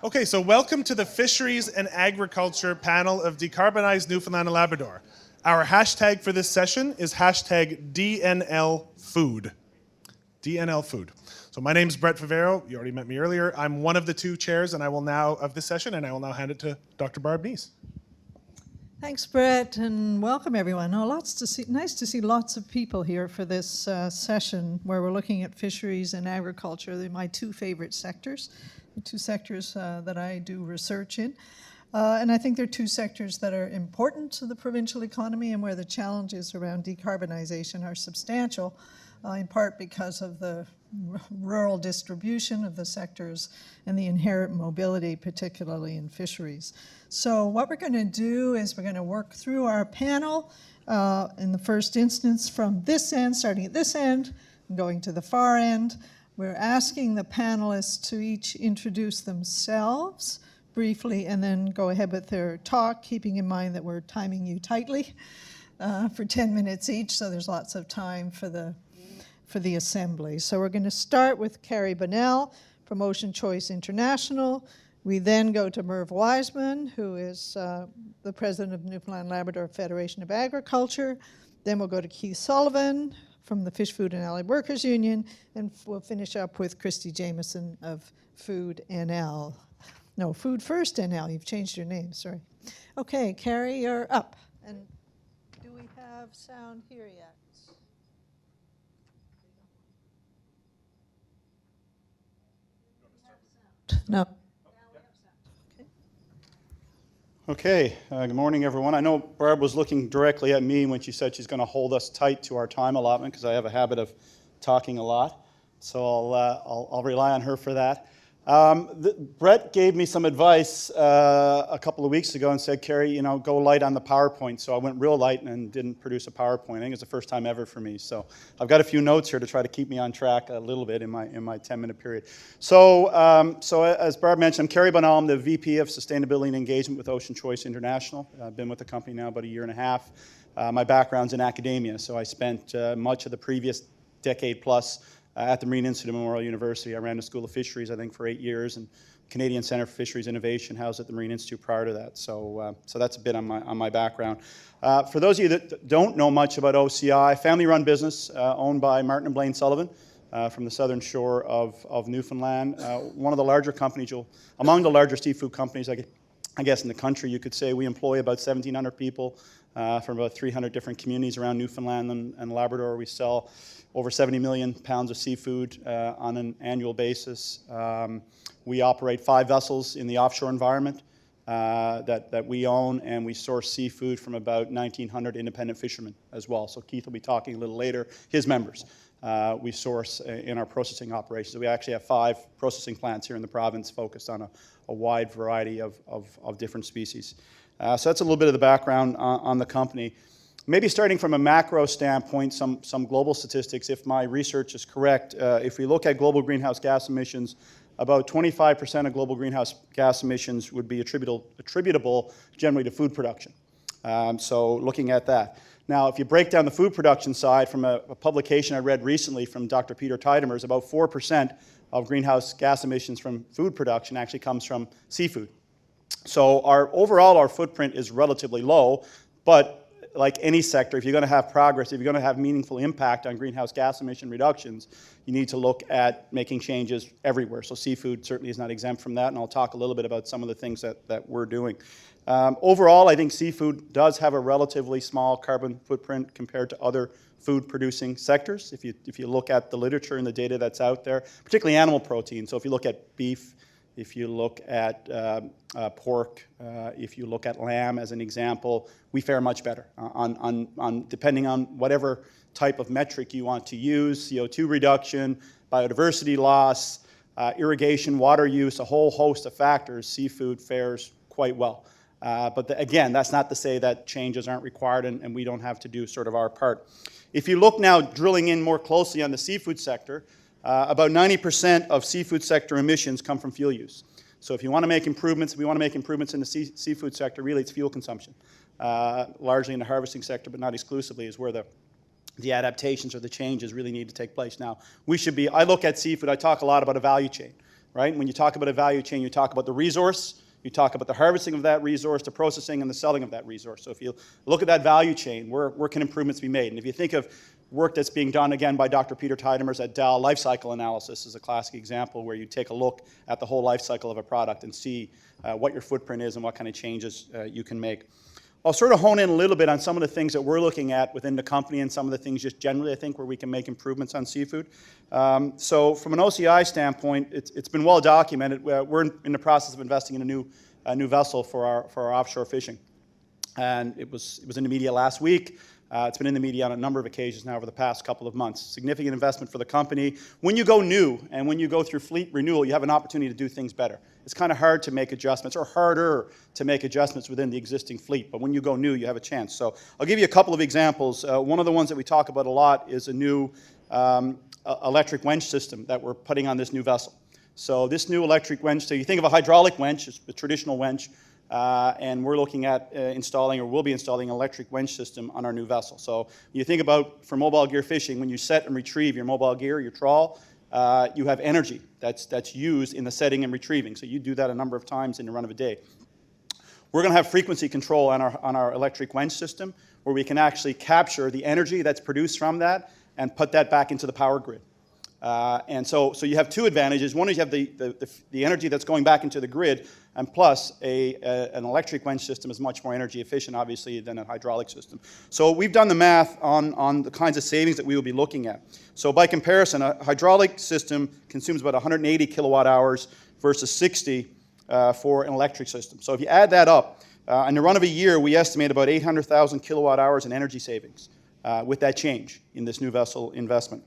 Okay, so welcome to the Fisheries and Agriculture panel of Decarbonize Newfoundland and Labrador. Our hashtag for this session is hashtag DNLFood. DNLFood. So my name's Brett Favaro. You already met me earlier. I'm one of the two chairs of this session, and I will now hand it to Dr. Barb Neis. Thanks, Brett, and welcome everyone. Nice to see lots of people here for this session where we're looking at fisheries and agriculture. They're my two favorite sectors, the two sectors that I do research in. And I think they're two sectors that are important to the provincial economy and where the challenges around decarbonization are substantial, in part because of the rural distribution of the sectors and the inherent mobility, particularly in fisheries. So what we're going to do is we're going to work through our panel in the first instance from this end, starting at this end, and going to the far end. We're asking the panelists to each introduce themselves briefly and then go ahead with their talk, keeping in mind that we're timing you tightly for 10 minutes each, so there's lots of time for the assembly. So we're going to start with Carey Bonnell from Ocean Choice International. We then go to Merv Wiseman, who is the president of Newfoundland Labrador Federation of Agriculture. Then we'll go to Keith Sullivan from the Fish, Food and Allied Workers Union, and we'll finish up with Kristie Jameson of FoodFirst NL. You've changed your name, sorry. Okay, Carey, you're up. And do we have sound here yet? No. Okay, good morning, everyone. I know Barb was looking directly at me when she said she's going to hold us tight to our time allotment because I have a habit of talking a lot, so I'll rely on her for that. Brett gave me some advice a couple of weeks ago and said, Carey, go light on the PowerPoint. So I went real light and didn't produce a PowerPoint. I think it's the first time ever for me. So I've got a few notes here to try to keep me on track a little bit in my 10-minute period. So as Barb mentioned, I'm Carey Bonnell. I'm the VP of Sustainability and Engagement with Ocean Choice International. I've been with the company now about a year and a half. My background's in academia, so I spent much of the previous decade plus at the Marine Institute of Memorial University. I ran the School of Fisheries, I think, for 8 years, and Canadian Centre for Fisheries Innovation housed at the Marine Institute prior to that. So that's a bit on my background. For those of you that don't know much about OCI, family-run business owned by Martin and Blaine Sullivan from the southern shore of Newfoundland. One of the larger companies, among the larger seafood companies, I guess in the country, you could say. We employ about 1,700 people from about 300 different communities around Newfoundland and Labrador. We sell over 70 million pounds of seafood on an annual basis. We operate 5 vessels in the offshore environment that we own, and we source seafood from about 1,900 independent fishermen as well. So Keith will be talking a little later. His members we source in our processing operations. We actually have 5 processing plants here in the province focused on a wide variety of different species. So that's a little bit of the background on the company. Maybe starting from a macro standpoint, some global statistics, if my research is correct. If we look at global greenhouse gas emissions, about 25% of global greenhouse gas emissions would be attributable generally to food production. So looking at that. Now, if you break down the food production side from a publication I read recently from Dr. Peter Tidemers, about 4% of greenhouse gas emissions from food production actually comes from seafood. So our footprint is relatively low, but like any sector, if you're going to have progress, if you're going to have meaningful impact on greenhouse gas emission reductions, you need to look at making changes everywhere. So seafood certainly is not exempt from that, and I'll talk a little bit about some of the things that we're doing. Overall, I think seafood does have a relatively small carbon footprint compared to other food-producing sectors. If you look at the literature and the data that's out there, particularly animal protein. So if you look at beef, if you look at pork, if you look at lamb as an example, we fare much better on depending on whatever type of metric you want to use, CO2 reduction, biodiversity loss, irrigation, water use, a whole host of factors. Seafood fares quite well. But again, that's not to say that changes aren't required and we don't have to do sort of our part. If you look now, drilling in more closely on the seafood sector, about 90% of seafood sector emissions come from fuel use. So if you want to make improvements, if we want to make improvements in the seafood sector, really it's fuel consumption. Largely in the harvesting sector, but not exclusively, is where the adaptations or the changes really need to take place. Now, I look at seafood, I talk a lot about a value chain, right? When you talk about a value chain, you talk about the resource, you talk about the harvesting of that resource, the processing, and the selling of that resource. So if you look at that value chain, where can improvements be made? And if you think of work that's being done, again, by Dr. Peter Tidemers at Dow, life cycle analysis is a classic example where you take a look at the whole life cycle of a product and see what your footprint is and what kind of changes you can make. I'll sort of hone in a little bit on some of the things that we're looking at within the company and some of the things just generally, I think, where we can make improvements on seafood. So from an OCI standpoint, it's been well documented. We're in the process of investing in a new vessel for our offshore fishing. And it was in the media last week. It's been in the media on a number of occasions now over the past couple of months. Significant investment for the company. When you go new and when you go through fleet renewal, you have an opportunity to do things better. It's kind of hard to make adjustments, or harder to make adjustments within the existing fleet. But when you go new, you have a chance. So I'll give you a couple of examples. One of the ones that we talk about a lot is a new electric winch system that we're putting on this new vessel. So this new electric winch, so you think of a hydraulic winch, it's a traditional winch, and we're looking at installing, or will be installing, an electric winch system on our new vessel. So you think about, for mobile gear fishing, when you set and retrieve your mobile gear, your trawl, you have energy that's used in the setting and retrieving. So you do that a number of times in the run of a day. We're going to have frequency control on our electric winch system, where we can actually capture the energy that's produced from that and put that back into the power grid. And so you have two advantages. One is you have the energy that's going back into the grid, and plus an electric winch system is much more energy efficient, obviously, than a hydraulic system. So we've done the math on the kinds of savings that we will be looking at. So by comparison, a hydraulic system consumes about 180 kilowatt hours versus 60 for an electric system. So if you add that up, in the run of a year, we estimate about 800,000 kilowatt hours in energy savings with that change in this new vessel investment,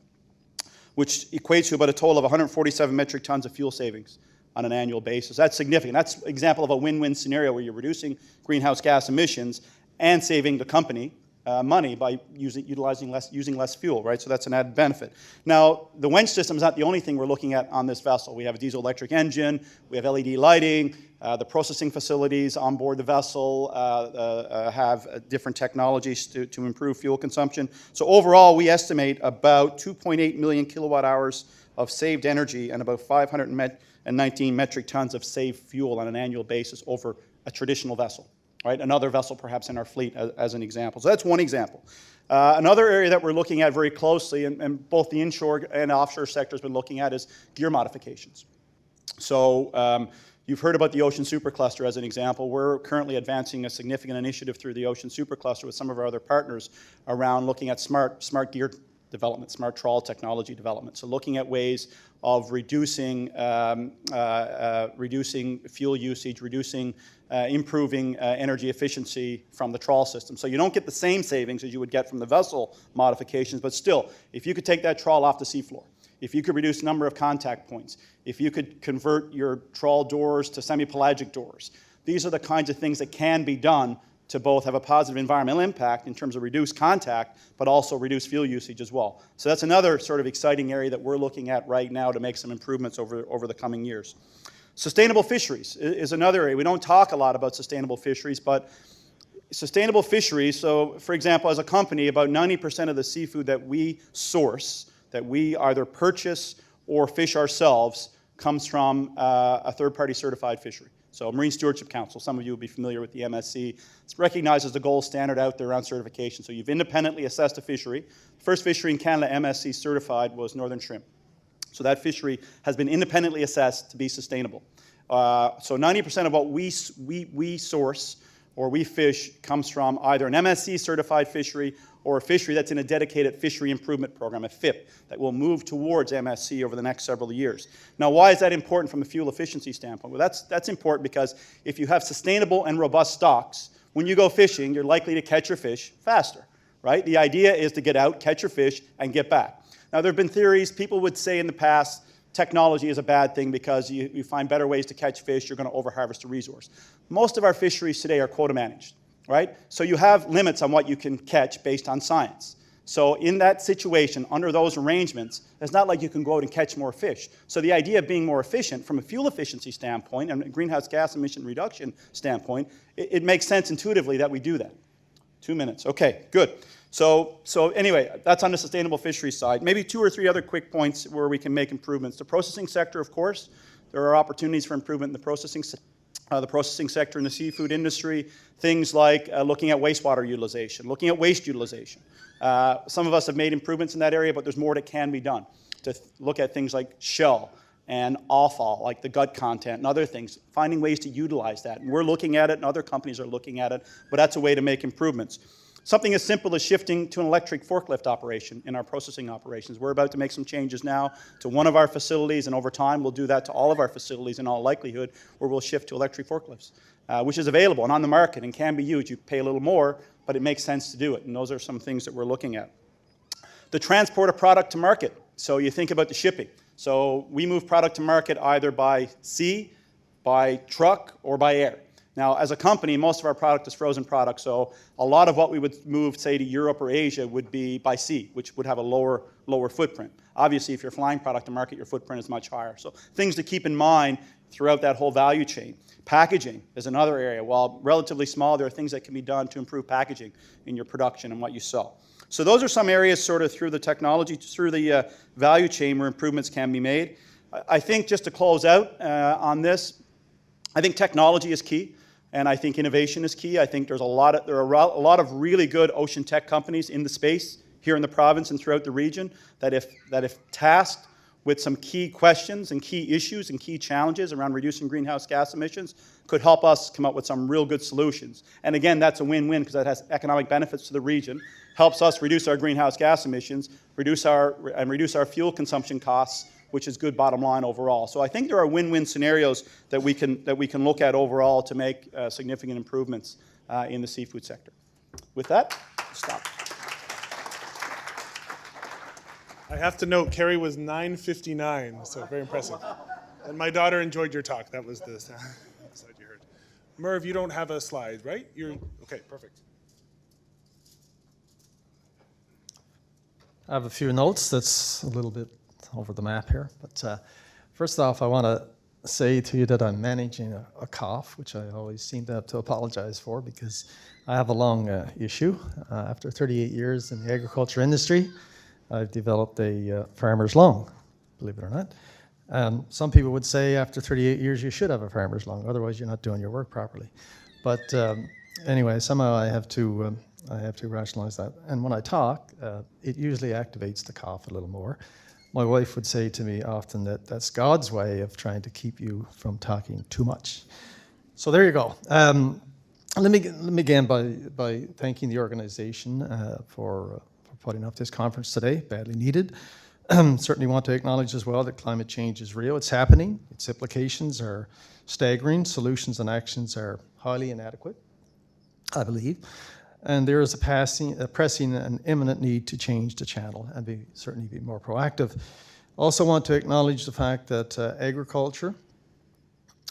which equates to about a total of 147 metric tons of fuel savings on an annual basis. That's significant. That's an example of a win-win scenario where you're reducing greenhouse gas emissions and saving the company money by using less fuel, right? So that's an added benefit. Now, the winch system is not the only thing we're looking at on this vessel. We have a diesel-electric engine, we have LED lighting, the processing facilities on board the vessel have different technologies to improve fuel consumption. So overall, we estimate about 2.8 million kilowatt hours of saved energy and about 519 metric tons of saved fuel on an annual basis over a traditional vessel, right? Another vessel perhaps in our fleet as an example. So that's one example. Another area that we're looking at very closely, and both the inshore and offshore sector has been looking at, is gear modifications. So you've heard about the Ocean Supercluster as an example. We're currently advancing a significant initiative through the Ocean Supercluster with some of our other partners around looking at smart gear development, smart trawl technology development. So looking at ways of reducing fuel usage, improving energy efficiency from the trawl system. So you don't get the same savings as you would get from the vessel modifications, but still, if you could take that trawl off the seafloor, if you could reduce the number of contact points, if you could convert your trawl doors to semi-pelagic doors, these are the kinds of things that can be done to both have a positive environmental impact in terms of reduced contact, but also reduce fuel usage as well. So that's another sort of exciting area that we're looking at right now to make some improvements over the coming years. Sustainable fisheries is another area. We don't talk a lot about sustainable fisheries, but sustainable fisheries, so for example, as a company, about 90% of the seafood that we source, that we either purchase or fish ourselves, comes from a third-party certified fishery. So Marine Stewardship Council, some of you will be familiar with the MSC. It's recognized as the gold standard out there around certification. So you've independently assessed a fishery. The first fishery in Canada MSC certified was northern shrimp. So that fishery has been independently assessed to be sustainable. So 90% of what we source or we fish comes from either an MSC certified fishery or a fishery that's in a dedicated fishery improvement program, a FIP, that will move towards MSC over the next several years. Now, why is that important from a fuel efficiency standpoint? Well, that's important because if you have sustainable and robust stocks, when you go fishing, you're likely to catch your fish faster, right? The idea is to get out, catch your fish, and get back. Now, there have been theories. People would say in the past, technology is a bad thing because you find better ways to catch fish, you're going to overharvest a resource. Most of our fisheries today are quota managed, right? So you have limits on what you can catch based on science. So in that situation, under those arrangements, it's not like you can go out and catch more fish. So the idea of being more efficient from a fuel efficiency standpoint and a greenhouse gas emission reduction standpoint, it makes sense intuitively that we do that. 2 minutes. Okay, good. So anyway, that's on the sustainable fisheries side. Maybe 2 or 3 other quick points where we can make improvements. The processing sector, of course. There are opportunities for improvement in the processing sector in the seafood industry, things like looking at wastewater utilization, looking at waste utilization. Some of us have made improvements in that area, but there's more that can be done to look at things like shell and offal, like the gut content and other things, finding ways to utilize that. And we're looking at it, and other companies are looking at it, but that's a way to make improvements. Something as simple as shifting to an electric forklift operation in our processing operations. We're about to make some changes now to one of our facilities, and over time we'll do that to all of our facilities in all likelihood, where we'll shift to electric forklifts, which is available and on the market and can be used. You pay a little more, but it makes sense to do it, and those are some things that we're looking at. The transport of product to market. So you think about the shipping. So we move product to market either by sea, by truck, or by air. Now, as a company, most of our product is frozen product, so a lot of what we would move, say, to Europe or Asia would be by sea, which would have a lower footprint. Obviously, if you're flying product to market, your footprint is much higher. So things to keep in mind throughout that whole value chain. Packaging is another area. While relatively small, there are things that can be done to improve packaging in your production and what you sell. So those are some areas sort of through the technology, through the value chain where improvements can be made. I think just to close out on this, I think technology is key. And I think innovation is key. I think there are a lot of really good ocean tech companies in the space here in the province and throughout the region that if tasked with some key questions and key issues and key challenges around reducing greenhouse gas emissions, could help us come up with some real good solutions. And again, that's a win-win because that has economic benefits to the region, helps us reduce our greenhouse gas emissions, reduce our fuel consumption costs, which is good bottom line overall. So I think there are win-win scenarios that we can look at overall to make significant improvements in the seafood sector. With that, I'll stop. I have to note, Carey was 9:59, so very impressive. And my daughter enjoyed your talk. That was the side you heard. Merv, you don't have a slide, right? Okay, perfect. I have a few notes. That's a little bit over the map here. But first off, I want to say to you that I'm managing a cough, which I always seem to have to apologize for because I have a lung issue. After 38 years in the agriculture industry, I've developed a farmer's lung, believe it or not. Some people would say after 38 years you should have a farmer's lung, otherwise you're not doing your work properly. But anyway, somehow I have to rationalize that. And when I talk, it usually activates the cough a little more. My wife would say to me often that that's God's way of trying to keep you from talking too much. So there you go. Let me begin by thanking the organization for putting up this conference today, badly needed. Certainly want to acknowledge as well that climate change is real. It's happening. Its implications are staggering. Solutions and actions are highly inadequate, I believe. And there is a pressing and imminent need to change the channel and certainly be more proactive. Also want to acknowledge the fact that agriculture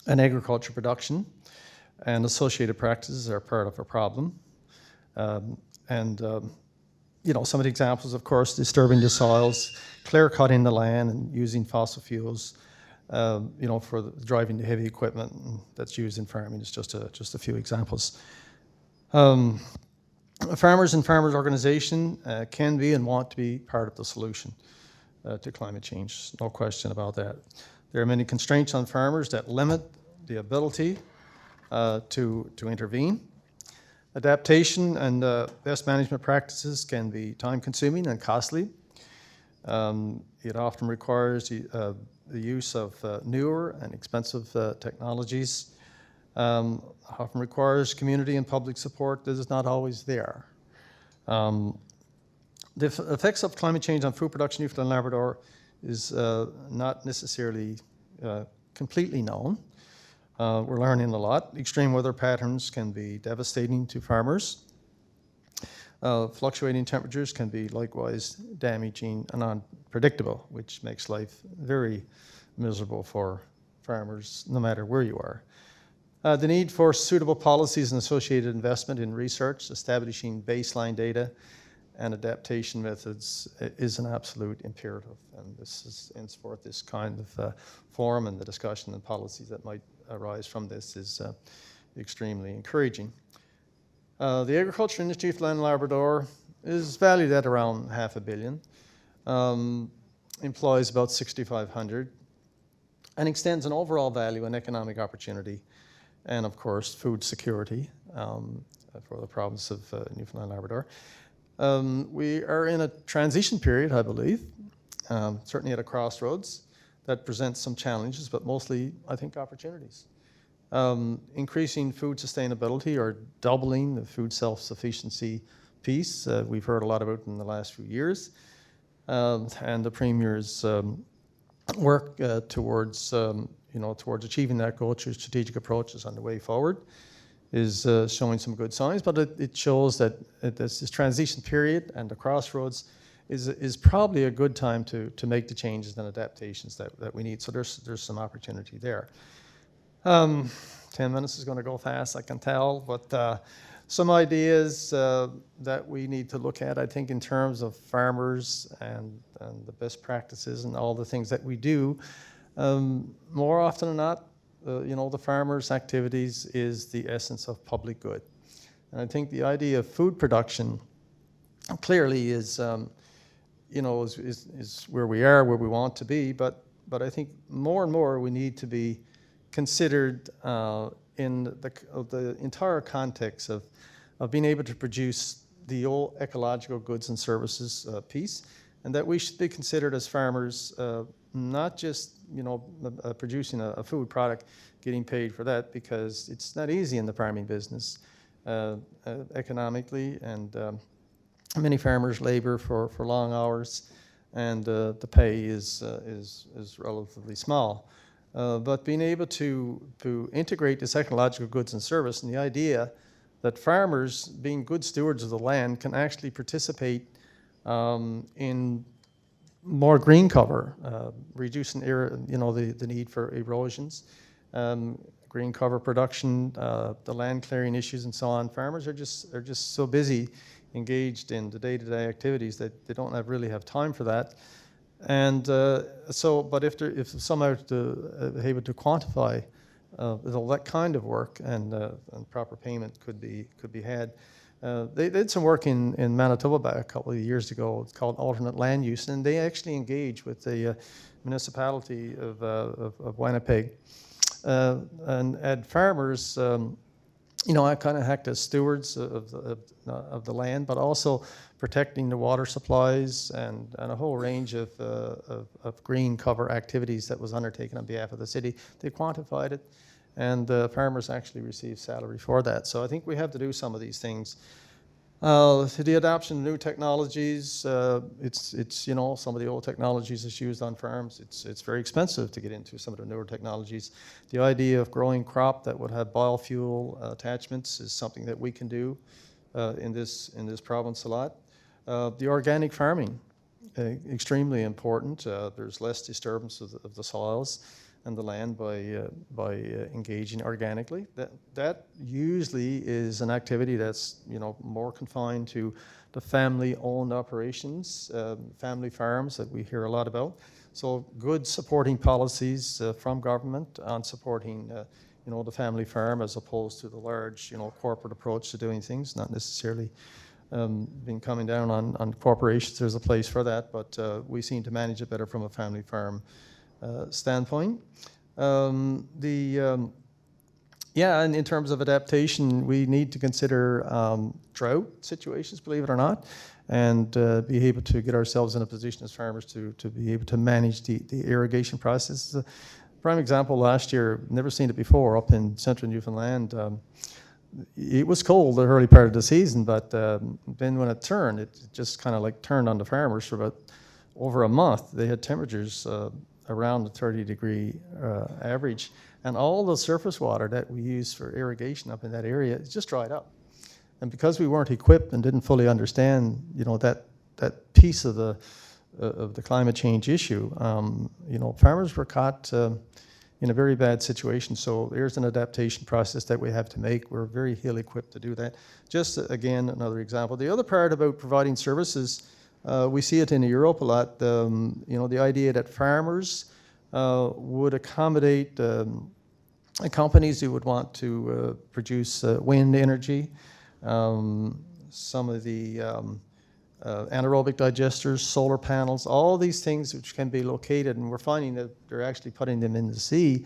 and agriculture production and associated practices are part of a problem. Some of the examples, of course, disturbing the soils, clear-cutting the land and using fossil fuels, for driving the heavy equipment that's used in farming is just a few examples. Farmers and farmers' organization can be and want to be part of the solution to climate change, no question about that. There are many constraints on farmers that limit the ability to intervene. Adaptation and best management practices can be time-consuming and costly. It often requires the use of newer and expensive technologies. Often requires community and public support that is not always there. The effects of climate change on food production in Newfoundland and Labrador is not necessarily completely known. We're learning a lot. Extreme weather patterns can be devastating to farmers. Fluctuating temperatures can be likewise damaging and unpredictable, which makes life very miserable for farmers, no matter where you are. The need for suitable policies and associated investment in research, establishing baseline data, and adaptation methods is an absolute imperative. And this is henceforth this kind of forum and the discussion and policies that might arise from this is extremely encouraging. The agriculture industry of Newfoundland and Labrador is valued at around $500 million, employs about 6,500. and extends an overall value and economic opportunity, and of course food security for the province of Newfoundland and Labrador. We are in a transition period, I believe, certainly at a crossroads that presents some challenges, but mostly, I think, opportunities. Increasing food sustainability or doubling the food self-sufficiency piece, we've heard a lot about in the last few years, and the Premier's work towards achieving that goal through strategic approaches on the way forward is showing some good signs, but it shows that this transition period and the crossroads is probably a good time to make the changes and adaptations that we need. So there's some opportunity there. 10 minutes is going to go fast, I can tell, but some ideas that we need to look at, I think, in terms of farmers and the best practices and all the things that we do. More often than not, the farmers' activities is the essence of public good. And I think the idea of food production clearly is where we are, where we want to be, but I think more and more we need to be considered in the entire context of being able to produce the old ecological goods and services piece, and that we should be considered as farmers not just producing a food product, getting paid for that, because it's not easy in the farming business economically, and many farmers labor for long hours, and the pay is relatively small. But being able to integrate this ecological goods and service, and the idea that farmers, being good stewards of the land, can actually participate in more green cover, reducing the need for erosions, green cover production, the land clearing issues, and so on. Farmers are just so busy, engaged in the day-to-day activities that they don't really have time for that. And but if somehow able to quantify that kind of work and proper payment could be had. They did some work in Manitoba back a couple of years ago. It's called alternate land use, and they actually engage with the municipality of Winnipeg and had farmers, kind of act as stewards of the land, but also protecting the water supplies and a whole range of green cover activities that was undertaken on behalf of the city. They quantified it, and farmers actually received salary for that. So I think we have to do some of these things. The adoption of new technologies, it's some of the old technologies that's used on farms. It's very expensive to get into some of the newer technologies. The idea of growing crop that would have biofuel attachments is something that we can do in this province a lot. The organic farming, extremely important. There's less disturbance of the soils and the land by engaging organically. That usually is an activity that's more confined to the family-owned operations, family farms that we hear a lot about. So good supporting policies from government on supporting the family farm as opposed to the large corporate approach to doing things. Not necessarily been coming down on corporations. There's a place for that, but we seem to manage it better from a family farm standpoint. And in terms of adaptation, we need to consider drought situations, believe it or not, and be able to get ourselves in a position as farmers to be able to manage the irrigation process. A prime example last year, never seen it before, up in central Newfoundland. It was cold the early part of the season, but then when it turned, it just kind of like turned on the farmers for about over a month. They had temperatures around the 30-degree average, and all the surface water that we use for irrigation up in that area is just dried up. And because we weren't equipped and didn't fully understand, that piece of the climate change issue, farmers were caught in a very bad situation. So there's an adaptation process that we have to make. We're very ill-equipped to do that. Just again, another example. The other part about providing services, we see it in Europe a lot. The idea that farmers would accommodate companies who would want to produce wind energy. Some of the anaerobic digesters, solar panels, all these things which can be located, and we're finding that they're actually putting them in the sea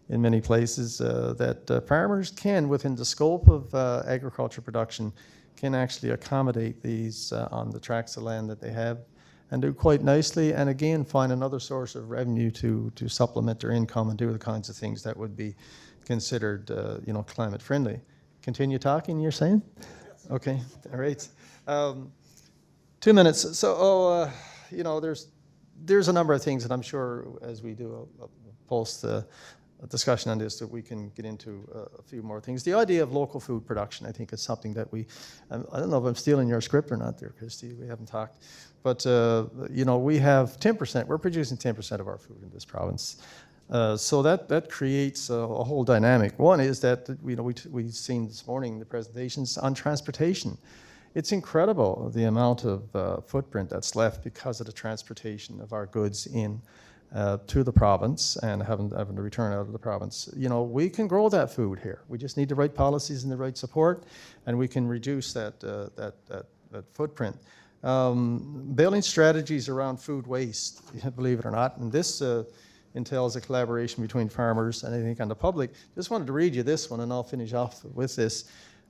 in many places, that farmers can, within the scope of agriculture production, can actually accommodate these on the tracts of land that they have and do quite nicely, and again find another source of revenue to supplement their income and do the kinds of things that would be considered climate friendly. Continue talking, you're saying? Yes. Okay, all right. 2 minutes. So, there's a number of things that I'm sure as we do a post discussion on this that we can get into a few more things. The idea of local food production, I think, is something that I don't know if I'm stealing your script or not there, Kristie, we haven't talked, but we have 10%, we're producing 10% of our food in this province. So that creates a whole dynamic. One is that we've seen this morning the presentations on transportation. It's incredible the amount of footprint that's left because of the transportation of our goods in to the province and having to return out of the province. We can grow that food here. We just need the right policies and the right support, and we can reduce that footprint. Building strategies around food waste, believe it or not, and this entails a collaboration between farmers and I think on the public. Just wanted to read you this one, and I'll finish off with this.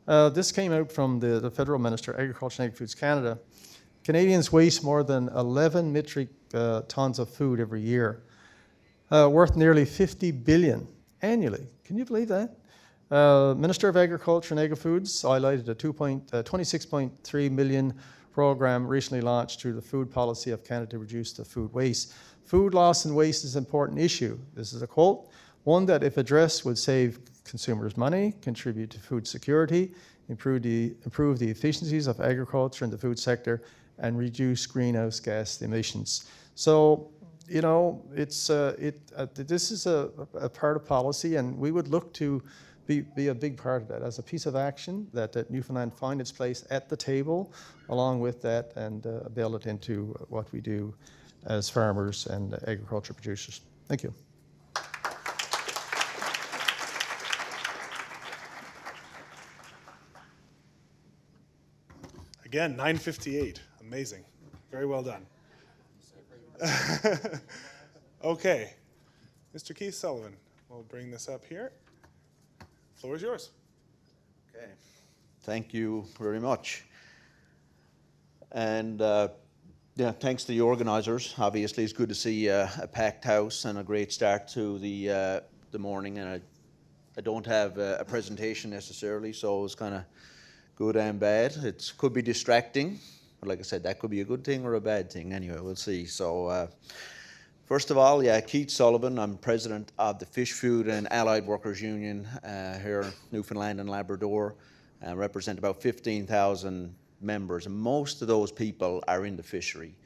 This came out from the Federal Minister, Agriculture and Agri-Foods Canada. Canadians waste more than 11 metric tons of food every year, worth nearly 50 billion annually. Can you believe that? Minister of Agriculture and Agri-Foods highlighted a 26.3 million program recently launched through the Food Policy of Canada to reduce the food waste. Food loss and waste is an important issue. This is a quote, one that if addressed would save consumers money, contribute to food security, improve the efficiencies of agriculture and the food sector, and reduce greenhouse gas emissions. So, this is a part of policy, and we would look to be a big part of that as a piece of action that Newfoundland find its place at the table along with that and build it into what we do as farmers and agriculture producers. Thank you. Again, 9:58. Amazing. Very well done. Okay. Mr. Keith Sullivan, we'll bring this up here. The floor is yours. Okay. Thank you very much. And thanks to the organizers. Obviously, it's good to see a packed house and a great start to the morning. And I don't have a presentation necessarily, so it's kind of good and bad. It could be distracting. But like I said, that could be a good thing or a bad thing. Anyway, we'll see. So first of all, Keith Sullivan. I'm president of the Fish, Food and Allied Workers Union here in Newfoundland and Labrador. I represent about 15,000 members, and most of those people are in the fishery.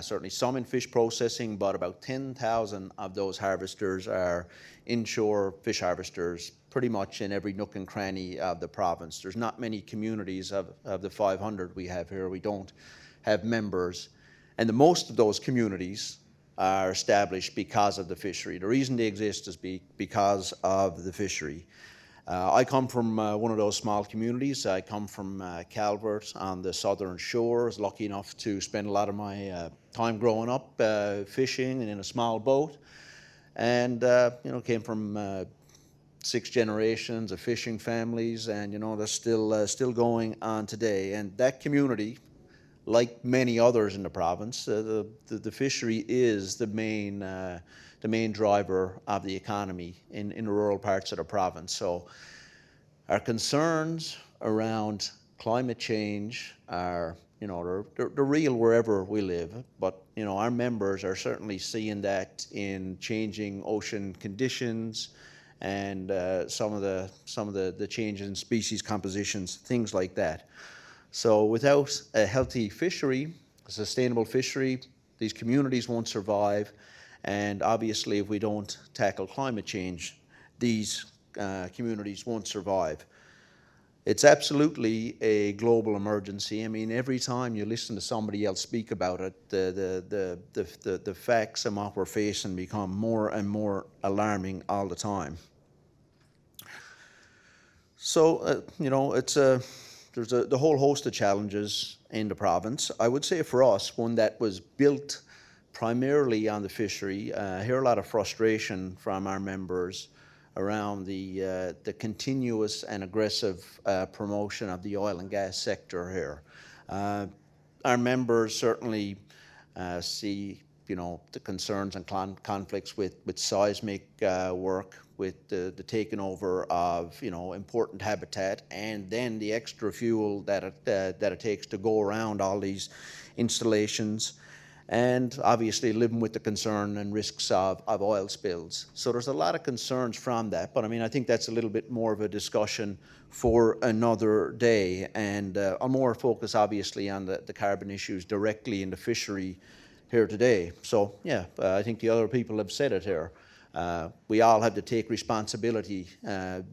Certainly some in fish processing, but about 10,000 of those harvesters are inshore fish harvesters, pretty much in every nook and cranny of the province. There's not many communities of the 500 we have here. We don't have members. And the most of those communities are established because of the fishery. The reason they exist is because of the fishery. I come from one of those small communities. I come from Calvert on the southern shore. I was lucky enough to spend a lot of my time growing up fishing and in a small boat. And, came from 6 generations of fishing families, and, that's still going on today. And that community, like many others in the province, the fishery is the main driver of the economy in the rural parts of the province. So our concerns around climate change are, they're real wherever we live, but, our members are certainly seeing that in changing ocean conditions and some of the changes in species compositions, things like that. So without a healthy fishery, a sustainable fishery, these communities won't survive. And obviously, if we don't tackle climate change, these communities won't survive. It's absolutely a global emergency. I mean, every time you listen to somebody else speak about it, the facts and what we're facing become more and more alarming all the time. So, there's the whole host of challenges in the province. I would say for us, one that was built primarily on the fishery. I hear a lot of frustration from our members around the continuous and aggressive promotion of the oil and gas sector here. Our members certainly see, the concerns and conflicts with seismic work, with the taking over of, important habitat, and then the extra fuel that it takes to go around all these installations, and obviously living with the concern and risks of oil spills. So there's a lot of concerns from that, but I think that's a little bit more of a discussion for another day, and I'll more focus obviously on the carbon issues directly in the fishery here today. So yeah, I think the other people have said it here. We all have to take responsibility,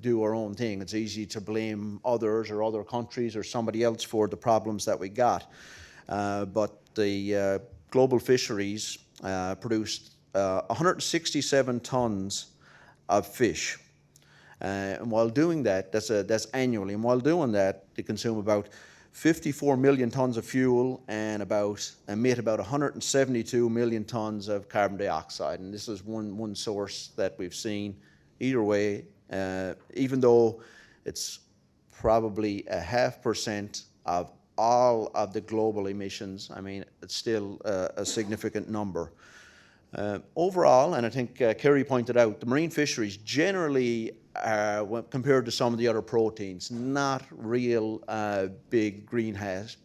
do our own thing. It's easy to blame others or other countries or somebody else for the problems that we got. But the global fisheries produced 167 tons of fish. And while doing that, that's annually, and while doing that, they consume about 54 million tons of fuel and emit about 172 million tons of carbon dioxide. And this is one source that we've seen. Either way, even though it's probably 0.5% of all of the global emissions, it's still a significant number. Overall, and I think Carey pointed out, the marine fisheries generally are, compared to some of the other proteins, not real big greenhouse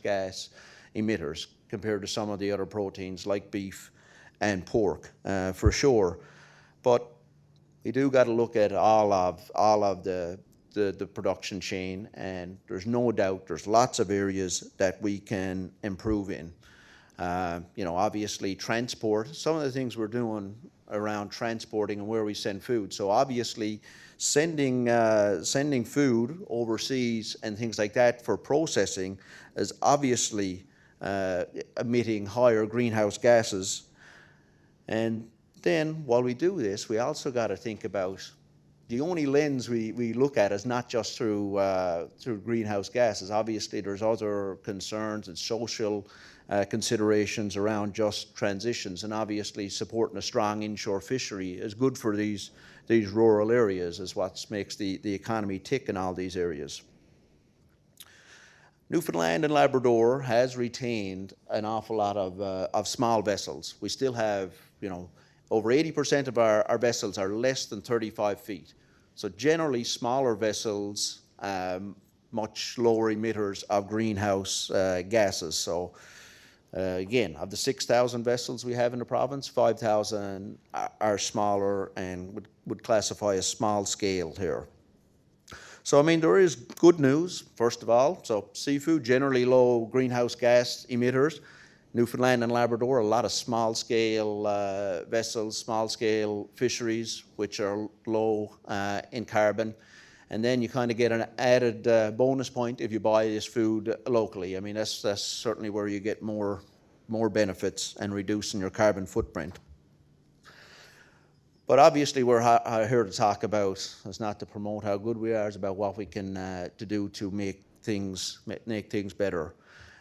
gas emitters compared to some of the other proteins like beef and pork, for sure. But we do got to look at all of the production chain, and there's no doubt there's lots of areas that we can improve in. Obviously transport, some of the things we're doing around transporting and where we send food. So obviously sending food overseas and things like that for processing is obviously emitting higher greenhouse gases. And then while we do this, we also got to think about the only lens we look at is not just through greenhouse gases. Obviously there's other concerns and social considerations around just transitions, and obviously supporting a strong inshore fishery is good for these rural areas, is what makes the economy tick in all these areas. Newfoundland and Labrador has retained an awful lot of small vessels. We still have, over 80% of our vessels are less than 35 feet. So generally smaller vessels, much lower emitters of greenhouse gases. So again, of the 6,000 vessels we have in the province, 5,000 are smaller and would classify as small scale here. So there is good news, first of all. So seafood, generally low greenhouse gas emitters. Newfoundland and Labrador, a lot of small scale vessels, small scale fisheries, which are low in carbon. And then you kind of get an added bonus point if you buy this food locally. That's certainly where you get more benefits and reducing your carbon footprint. But obviously we're here to talk about, it's not to promote how good we are, it's about what we can to do to make things better.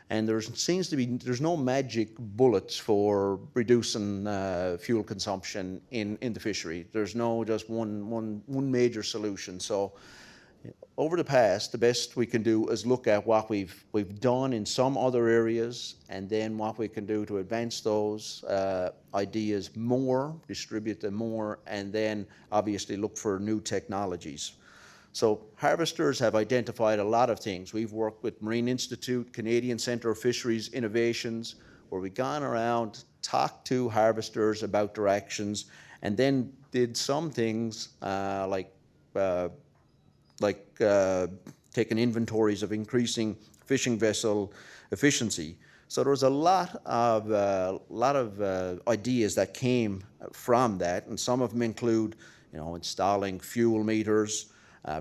And there's no magic bullets for reducing fuel consumption in the fishery. There's no just one major solution. So over the past, the best we can do is look at what we've done in some other areas, and then what we can do to advance those ideas more, distribute them more, and then obviously look for new technologies. So harvesters have identified a lot of things. We've worked with Marine Institute, Canadian Centre of Fisheries Innovations, where we've gone around, talked to harvesters about their actions, and then did some things like taking inventories of increasing fishing vessel efficiency. So there was a lot of ideas that came from that, and some of them include, installing fuel meters,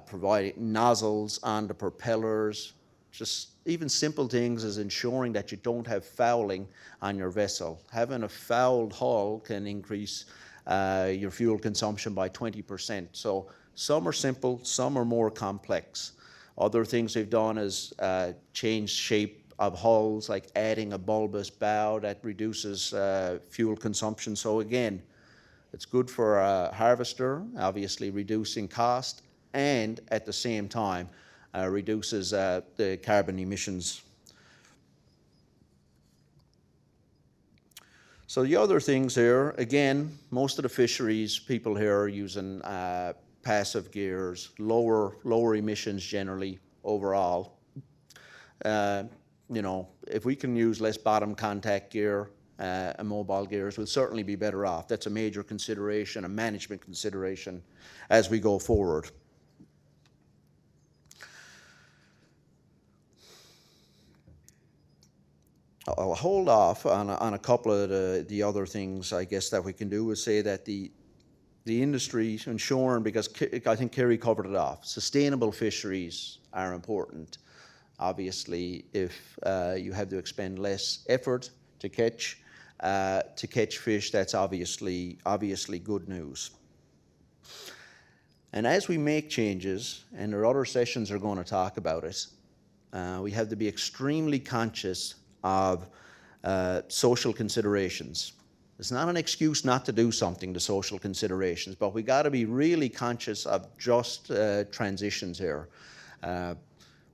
providing nozzles on the propellers, just even simple things as ensuring that you don't have fouling on your vessel. Having a fouled hull can increase your fuel consumption by 20%. So some are simple, some are more complex. Other things they've done is change shape of hulls, like adding a bulbous bow that reduces fuel consumption. So again, it's good for a harvester, obviously reducing cost, and at the same time reduces the carbon emissions. So the other things here, again, most of the fisheries people here are using passive gears, lower emissions generally overall. You know, if we can use less bottom contact gear and mobile gears, we'll certainly be better off. That's a major consideration, a management consideration as we go forward. I'll hold off on a couple of the other things, I guess, that we can do, is say that the industry ensuring, because I think Carey covered it off, sustainable fisheries are important. Obviously, if you have to expend less effort to catch fish, that's obviously good news. And as we make changes, and our other sessions are going to talk about it, we have to be extremely conscious of social considerations. It's not an excuse not to do something, the social considerations, but we got to be really conscious of just transitions here.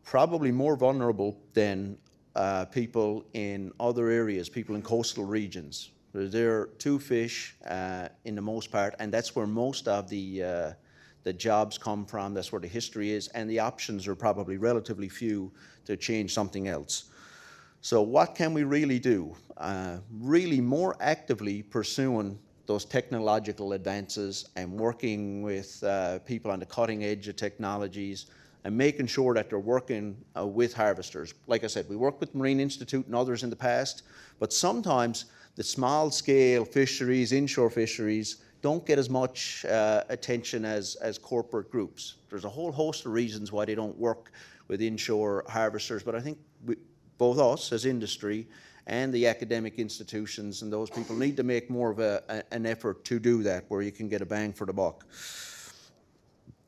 Probably more vulnerable than people in other areas, people in coastal regions. There are two fish in the most part, and that's where most of the jobs come from, that's where the history is, and the options are probably relatively few to change something else. So what can we really do? Really more actively pursuing those technological advances and working with people on the cutting edge of technologies and making sure that they're working with harvesters. Like I said, we worked with Marine Institute and others in the past, but sometimes the small scale fisheries, inshore fisheries, don't get as much attention as corporate groups. There's a whole host of reasons why they don't work with inshore harvesters, but I think both us as industry and the academic institutions and those people need to make more of an effort to do that, where you can get a bang for the buck.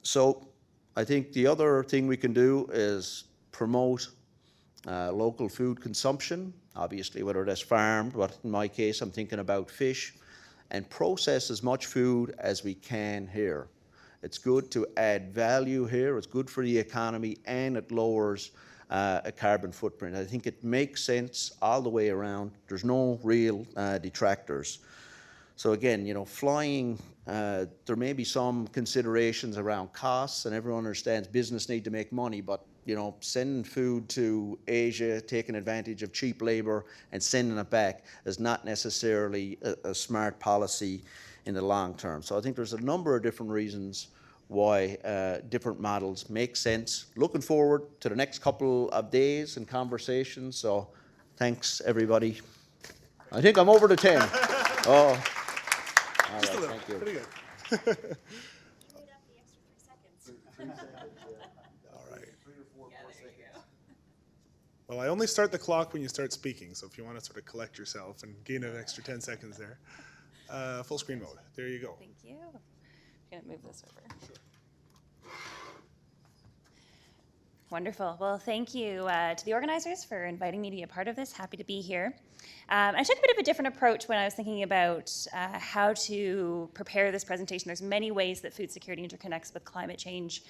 So I think the other thing we can do is promote local food consumption, obviously whether that's farmed, but in my case I'm thinking about fish, and process as much food as we can here. It's good to add value here, it's good for the economy, and it lowers a carbon footprint. I think it makes sense all the way around. There's no real detractors. So again, you know, flying, there may be some considerations around costs, and everyone understands business need to make money, but you know, sending food to Asia, taking advantage of cheap labor and sending it back is not necessarily a smart policy in the long term. So I think there's a number of different reasons why different models make sense. Looking forward to the next couple of days and conversations. So thanks, everybody. I think I'm over to 10. Oh, all right, thank you. Pretty good. All right. Well, I only start the clock when you start speaking, so if you want to sort of collect yourself and gain an extra 10 seconds there. Full screen mode. There you go. Thank you. I'm going to move this over. Sure. Wonderful. Well, thank you to the organizers for inviting me to be a part of this. Happy to be here. I took a bit of a different approach when I was thinking about how to prepare this presentation. There's many ways that food security interconnects with climate change.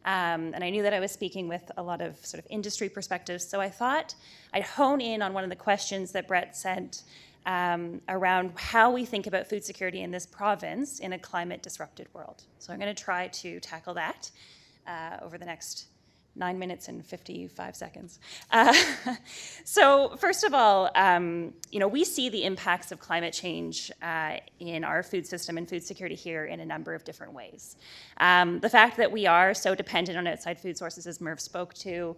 And I knew that I was speaking with a lot of sort of industry perspectives. So I thought I'd hone in on one of the questions that Brett sent around how we think about food security in this province in a climate-disrupted world. So I'm going to try to tackle that over the next 9 minutes and 55 seconds. So first of all, you know, we see the impacts of climate change in our food system and food security here in a number of different ways. The fact that we are so dependent on outside food sources, as Merv spoke to,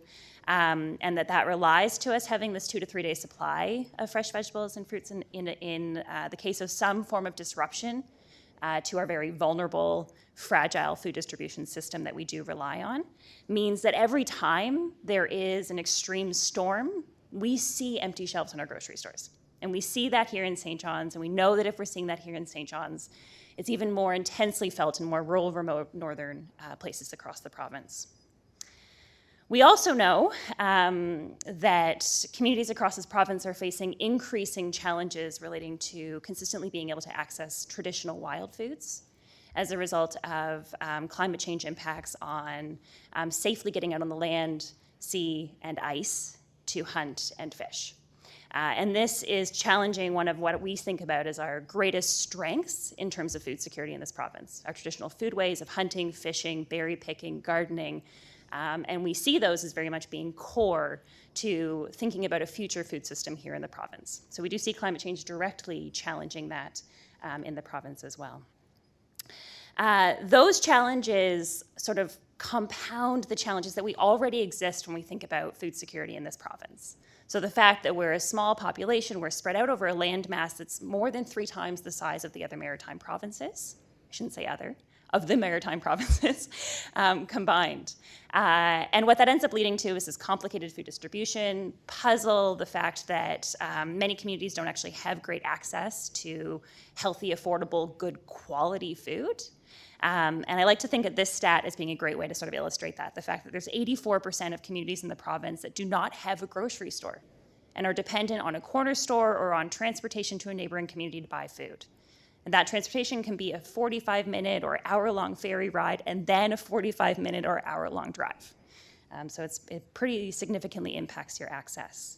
and that relies to us having this 2 to 3 day supply of fresh vegetables and fruits in the case of some form of disruption to our very vulnerable, fragile food distribution system that we do rely on, means that every time there is an extreme storm, we see empty shelves in our grocery stores. And we see that here in St. John's, and we know that if we're seeing that here in St. John's, it's even more intensely felt in more rural, remote northern places across the province. We also know that communities across this province are facing increasing challenges relating to consistently being able to access traditional wild foods as a result of climate change impacts on safely getting out on the land, sea, and ice to hunt and fish. And this is challenging one of what we think about as our greatest strengths in terms of food security in this province, our traditional foodways of hunting, fishing, berry picking, gardening, and we see those as very much being core to thinking about a future food system here in the province. So we do see climate change directly challenging that in the province as well. Those challenges sort of compound the challenges that we already exist when we think about food security in this province. So the fact that we're a small population, we're spread out over a land mass that's more than 3 times the size of the other maritime provinces, I shouldn't say other, of the maritime provinces combined. And what that ends up leading to is this complicated food distribution puzzle, the fact that many communities don't actually have great access to healthy, affordable, good quality food. And I like to think of this stat as being a great way to sort of illustrate that, the fact that there's 84% of communities in the province that do not have a grocery store and are dependent on a corner store or on transportation to a neighboring community to buy food. And that transportation can be a 45-minute or hour-long ferry ride and then a 45-minute or hour-long drive. So it pretty significantly impacts your access.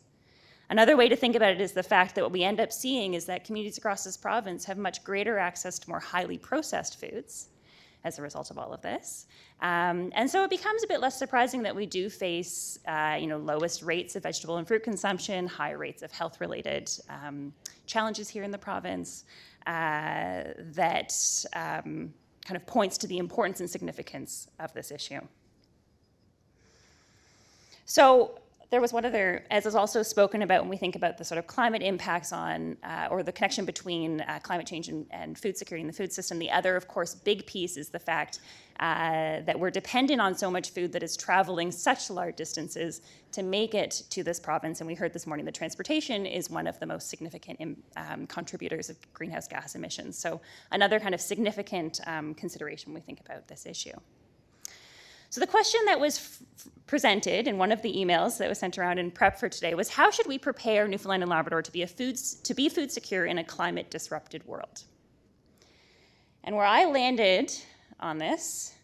Another way to think about it is the fact that what we end up seeing is that communities across this province have much greater access to more highly processed foods as a result of all of this. And so it becomes a bit less surprising that we do face lowest rates of vegetable and fruit consumption, high rates of health-related challenges here in the province, that kind of points to the importance and significance of this issue. So there was one other, as is also spoken about when we think about the sort of climate impacts on, or the connection between climate change and food security in the food system. The other, of course, big piece is the fact that we're dependent on so much food that is traveling such large distances to make it to this province. And we heard this morning that transportation is one of the most significant contributors of greenhouse gas emissions. So another kind of significant consideration when we think about this issue. So the question that was presented in one of the emails that was sent around in prep for today was, how should we prepare Newfoundland and Labrador to be food secure in a climate disrupted world? And where I landed on this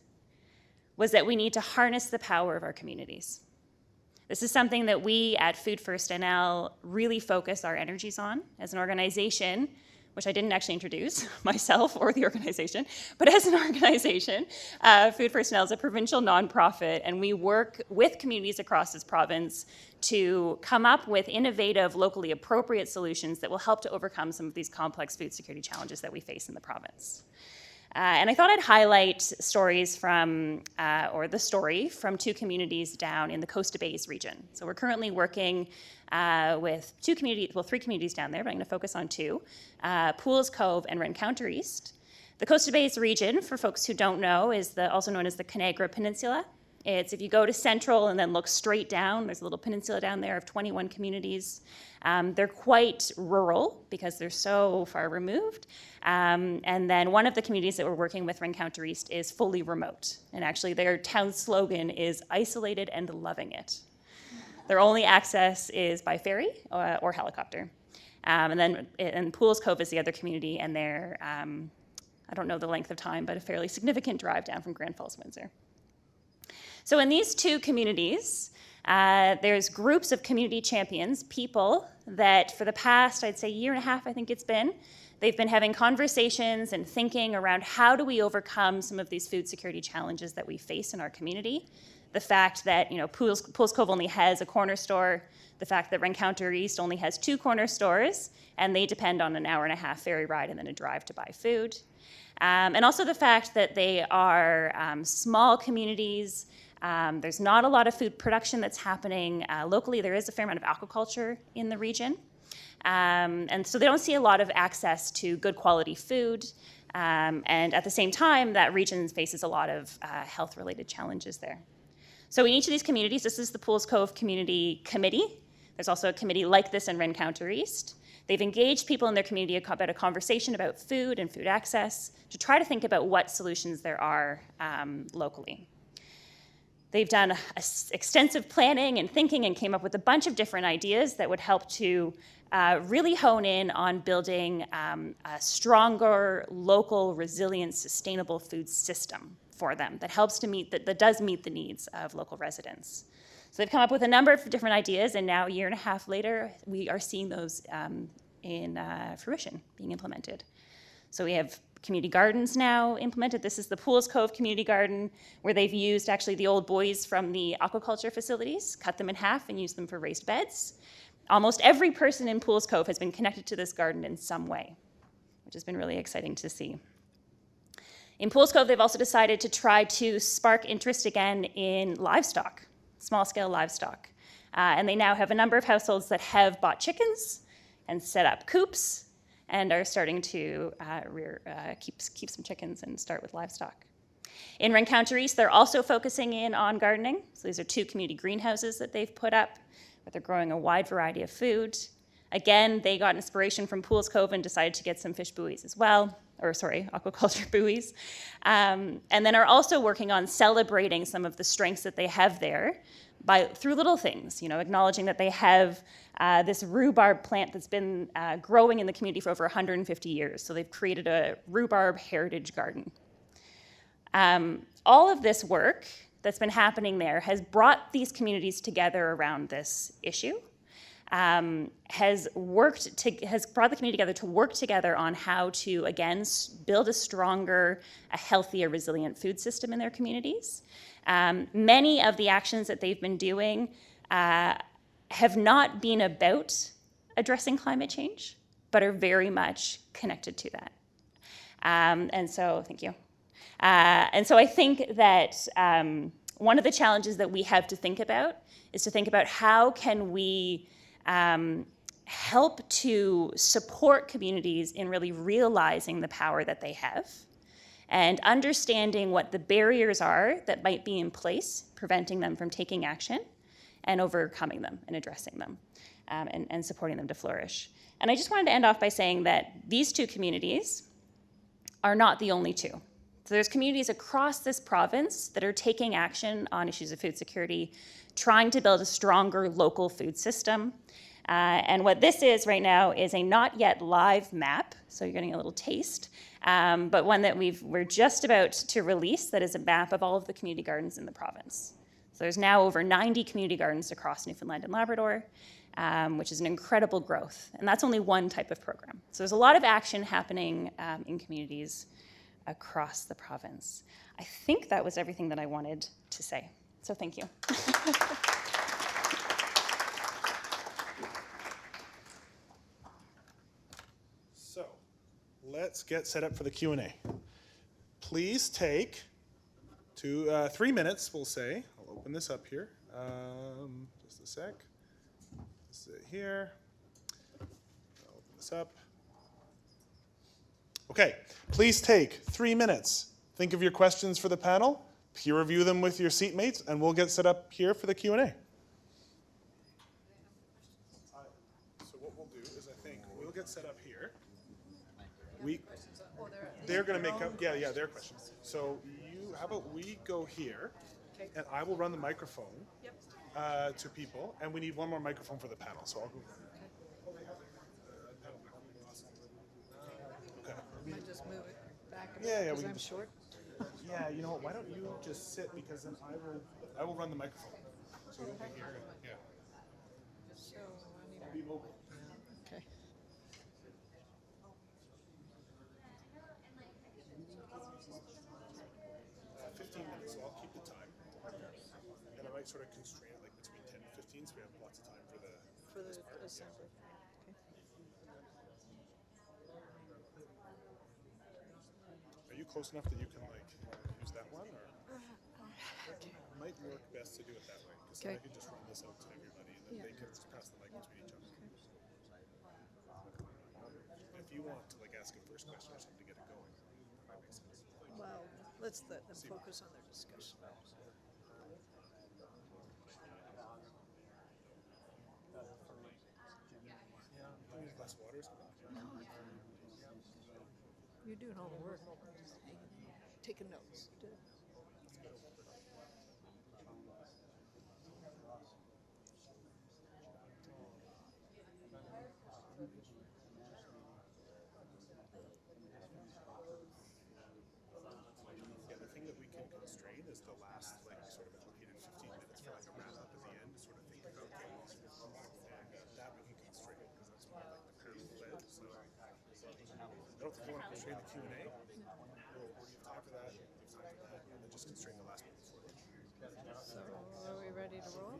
was that we need to harness the power of our communities. This is something that we at FoodFirst NL really focus our energies on as an organization, which I didn't actually introduce myself or the organization, but as an organization, FoodFirst NL is a provincial nonprofit, and we work with communities across this province to come up with innovative, locally appropriate solutions that will help to overcome some of these complex food security challenges that we face in the province. And I thought I'd highlight stories from, or the story from 2 communities down in the Coast Bays region. So we're currently working with 3 communities down there, but I'm going to focus on 2, Poulos, Cove, and Rencounter East. The Coast Bays region, for folks who don't know, is also known as the Conagra Peninsula. It's, if you go to Central and then look straight down, there's a little peninsula down there of 21 communities. They're quite rural because they're so far removed. And then one of the communities that we're working with, Rencounter East, is fully remote. And actually their town slogan is isolated and loving it. Their only access is by ferry or helicopter. And Poulos Cove is the other community, and they're, I don't know the length of time, but a fairly significant drive down from Grand Falls, Windsor. So in these 2 communities, there's groups of community champions, people that for the past, I'd say, year and a half, I think it's been, they've been having conversations and thinking around how do we overcome some of these food security challenges that we face in our community. The fact that, Poulos Cove only has a corner store, the fact that Rencounter East only has 2 corner stores, and they depend on an hour-and-a-half ferry ride and then a drive to buy food. And also the fact that they are small communities. There's not a lot of food production that's happening locally. There is a fair amount of aquaculture in the region. And so they don't see a lot of access to good quality food. And at the same time, that region faces a lot of health-related challenges there. So in each of these communities, this is the Poulos Cove Community Committee. There's also a committee like this in Rencounter East. They've engaged people in their community about a conversation about food and food access to try to think about what solutions there are locally. They've done extensive planning and thinking and came up with a bunch of different ideas that would help to really hone in on building a stronger, local, resilient, sustainable food system for them that helps to meet, that does meet the needs of local residents. So they've come up with a number of different ideas, and now a year and a half later, we are seeing those in fruition, being implemented. So we have community gardens now implemented. This is the Poulos Cove Community Garden, where they've used actually the old buoys from the aquaculture facilities, cut them in half and used them for raised beds. Almost every person in Poulos Cove has been connected to this garden in some way, which has been really exciting to see. In Poulos Cove, they've also decided to try to spark interest again in livestock, small-scale livestock. And they now have a number of households that have bought chickens and set up coops and are starting to keep some chickens and start with livestock. In Rencounter East, they're also focusing in on gardening. So these are 2 community greenhouses that they've put up, where they're growing a wide variety of food. Again, they got inspiration from Poulos Cove and decided to get some fish buoys as well, aquaculture buoys. And then are also working on celebrating some of the strengths that they have there through little things, acknowledging that they have this rhubarb plant that's been growing in the community for over 150 years. So they've created a rhubarb heritage garden. All of this work that's been happening there has brought these communities together around this issue, has brought the community together to work together on how to, again, build a stronger, a healthier, resilient food system in their communities. Many of the actions that they've been doing have not been about addressing climate change, but are very much connected to that. And so, thank you. And so I think that one of the challenges that we have to think about is to think about how can we help to support communities in really realizing the power that they have and understanding what the barriers are that might be in place, preventing them from taking action and overcoming them and addressing them and supporting them to flourish. And I just wanted to end off by saying that these 2 communities are not the only 2. So there's communities across this province that are taking action on issues of food security, trying to build a stronger local food system. And what this is right now is a not yet live map, so you're getting a little taste, but one that we're just about to release that is a map of all of the community gardens in the province. So there's now over 90 community gardens across Newfoundland and Labrador, which is an incredible growth. And that's only one type of program. So there's a lot of action happening in communities across the province. I think that was everything that I wanted to say. So thank you. So let's get set up for the Q&A. Please take 3 minutes, we'll say. I'll open this up here. Just a sec. Sit here. I'll open this up. Okay, please take 3 minutes. Think of your questions for the panel, peer review them with your seatmates, and we'll get set up here for the Q&A. So what we'll do is I think we'll get set up here. They're going to make up, yeah, their questions. So how about we go here, and I will run the microphone to people, and we need one more microphone for the panel, so I'll go. I might just move it back a bit Yeah, because we can I'm just- short. Yeah, you know what? Why don't you just sit, because then I will run the microphone. So you'll be here. Yeah. So I Be need mobile. okay. 15 minutes, so I'll keep the time. And I might sort of constrain it like between 10 and 15, so we have lots of time for the assembly. Are you close enough that you can like use that one, or it might work best to do it that way? Because I can just run this out to everybody, and then they can just pass the mic between each other. If you want to like ask a first question or something to get it going, that makes sense. Well, let's let them focus on their discussion. Glass of water or something? No, you're doing all the work. Taking notes. No, if you want to constrain the Q&A, we'll leave time for that, and then just constrain the last one. So are we ready to roll?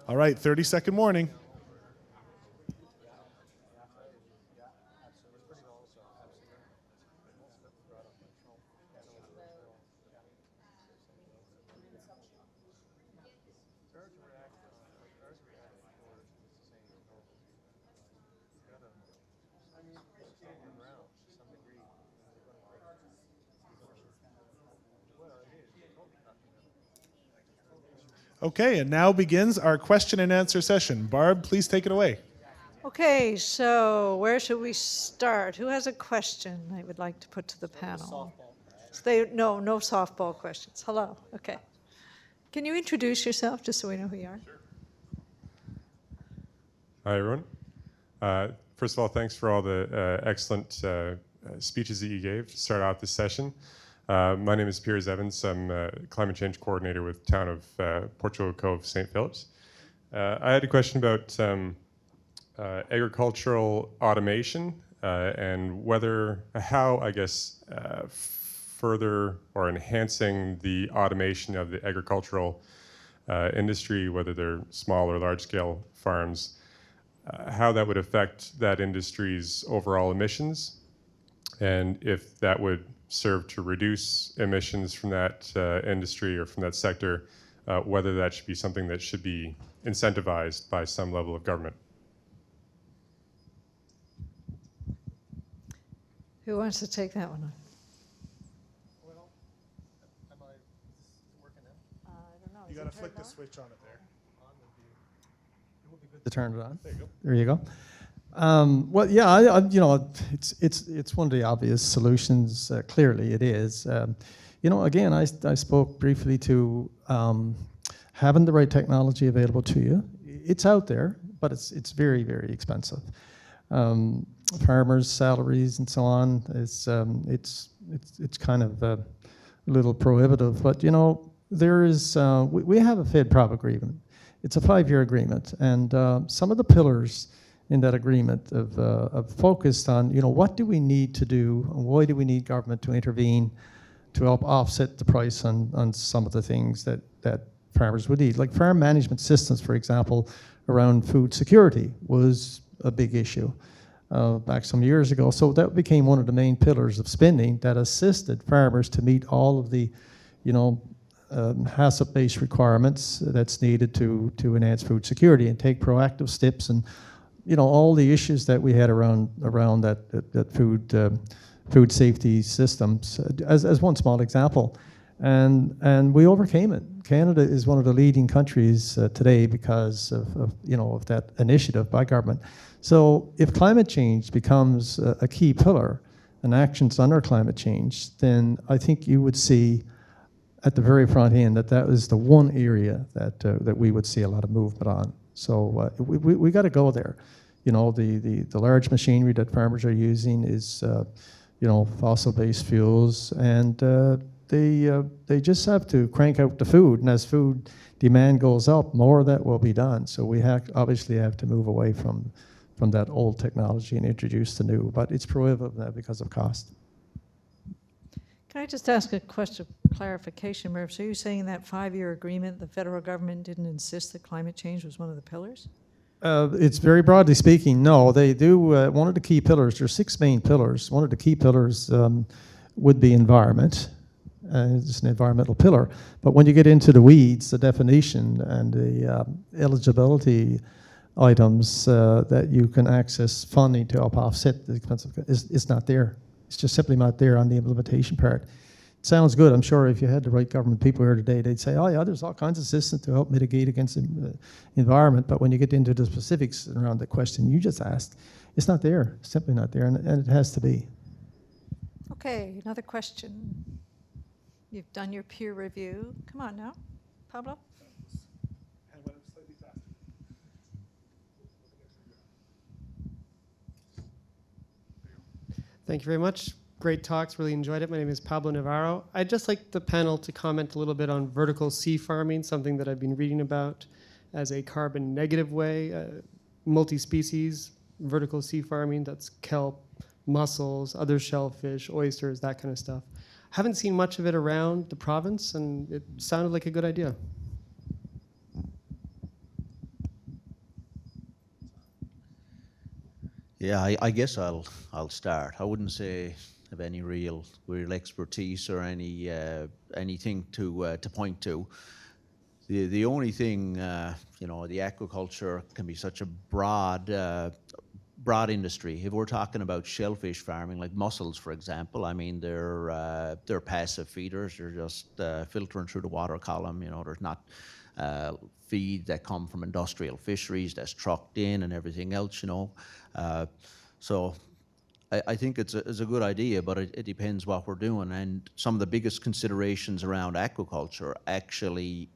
All right, 30-second warning. Okay, and now begins our question and answer session. Barb, please take it away. Okay, so where should we start? Who has a question they would like to put to the panel? No softball questions. Hello. Okay. Can you introduce yourself just so we know who you are? Sure. Hi, everyone. First of all, thanks for all the excellent speeches that you gave to start off this session. My name is Piers Evans. I'm a climate change coordinator with the town of Portugal Cove, St. Phillips. I had a question about agricultural automation and how, I guess, further or enhancing the automation of the agricultural industry, whether they're small or large scale farms, how that would affect that industry's overall emissions, and if that would serve to reduce emissions from that industry or from that sector, whether that should be something that should be incentivized by some level of government. Who wants to take that one on? Well, am I working now? I don't know. You got to flick the switch on it there. To turn it on. There you go. There you go. Well, yeah, it's one of the obvious solutions. Clearly, it is. Again, I spoke briefly to having the right technology available to you. It's out there, but it's very, very expensive. Farmers' salaries and so on it's kind of a little prohibitive. But there is we have a FedProp agreement. It's a 5-year agreement, and some of the pillars in that agreement have focused on, what do we need to do, and why do we need government to intervene to help offset the price on some of the things that farmers would need. Like farm management systems, for example, around food security was a big issue back some years ago. So that became one of the main pillars of spending that assisted farmers to meet all of the, HACCP-based requirements that's needed to enhance food security and take proactive steps, and all the issues that we had around that food safety systems as one small example, and we overcame it. Canada is one of the leading countries today because of that initiative by government. So if climate change becomes a key pillar and actions under climate change, then I think you would see at the very front end that is the one area that we would see a lot of movement on. So we got to go there. The large machinery that farmers are using is fossil-based fuels, and they just have to crank out the food. And as food demand goes up, more of that will be done. So we obviously have to move away from that old technology and introduce the new. But it's prohibitive now because of cost. Can I just ask a question of clarification, Merv? So you're saying that 5-year agreement, the federal government didn't insist that climate change was one of the pillars? It's very broadly speaking, no. They do, one of the key pillars, there's 6 main pillars. One of the key pillars would be environment. It's an environmental pillar. But when you get into the weeds, the definition and the eligibility items that you can access funding to help offset the expensive, is not there. It's just simply not there on the implementation part. It sounds good. I'm sure if you had the right government people here today, they'd say, oh yeah, there's all kinds of systems to help mitigate against the environment. But when you get into the specifics around the question you just asked, it's not there. It's simply not there, and it has to be. Okay, another question. You've done your peer review. Come on now, Pablo. And went up slightly faster. Thank you very much. great talks, really enjoyed it. My name is Pablo Navarro. I'd just like the panel to comment a little bit on vertical sea farming, something that I've been reading about as a carbon negative way, multi-species, vertical sea farming, that's kelp, mussels, other shellfish, oysters, that kind of stuff. Haven't seen much of it around the province, and it sounded like a good idea. Yeah, I guess I'll start. I wouldn't say have any real expertise or anything to point to. The only thing, the aquaculture can be such a broad industry. If we're talking about shellfish farming, like mussels, for example, I mean, they're passive feeders. They're just filtering through the water column. There's not feed that come from industrial fisheries that's trucked in and everything else. So I think it's a good idea, but it depends what we're doing. And some of the biggest considerations around aquaculture actually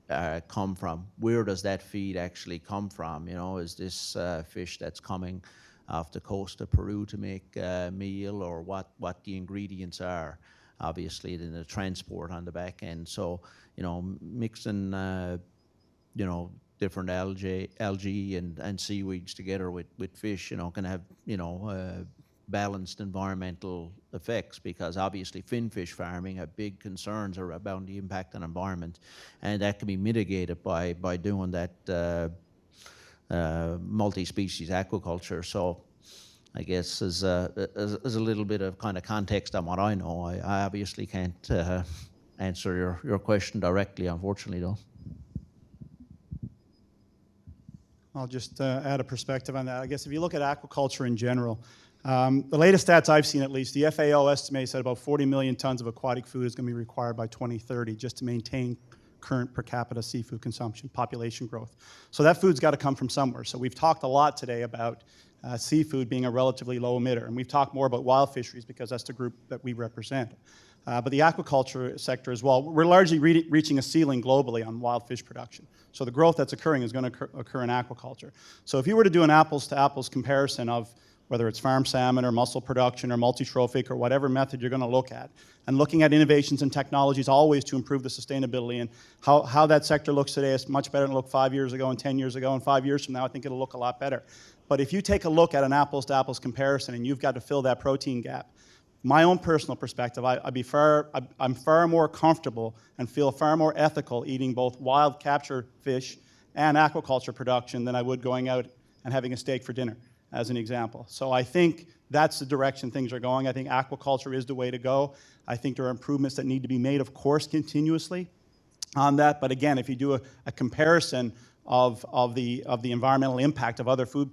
come from, where does that feed actually come from? Is this fish that's coming off the coast of Peru to make a meal, or what the ingredients are? Obviously, then the transport on the back end. So, mixing, different algae and seaweeds together with fish, can have, balanced environmental effects, because obviously finfish farming have big concerns about the impact on environment, and that can be mitigated by doing that multi-species aquaculture. So I guess as a little bit of kind of context on what I know, I obviously can't answer your question directly, unfortunately, though. I'll just add a perspective on that. I guess if you look at aquaculture in general, the latest stats I've seen, at least, the FAO estimates that about 40 million tons of aquatic food is going to be required by 2030 just to maintain current per capita seafood consumption, population growth. So that food's got to come from somewhere. So we've talked a lot today about seafood being a relatively low emitter, and we've talked more about wild fisheries because that's the group that we represent. But the aquaculture sector as well, we're largely reaching a ceiling globally on wild fish production. So the growth that's occurring is going to occur in aquaculture. So if you were to do an apples-to-apples comparison of whether it's farm salmon or mussel production or multi-trophic or whatever method you're going to look at, and looking at innovations and technologies always to improve the sustainability, and how that sector looks today is much better than it looked 5 years ago and 10 years ago, and 5 years from now I think it'll look a lot better. But if you take a look at an apples-to-apples comparison and you've got to fill that protein gap, my own personal perspective, I'm far more comfortable and feel far more ethical eating both wild capture fish and aquaculture production than I would going out and having a steak for dinner, as an example. So I think that's the direction things are going. I think aquaculture is the way to go. I think there are improvements that need to be made, of course, continuously on that. But again, if you do a comparison of the environmental impact of other food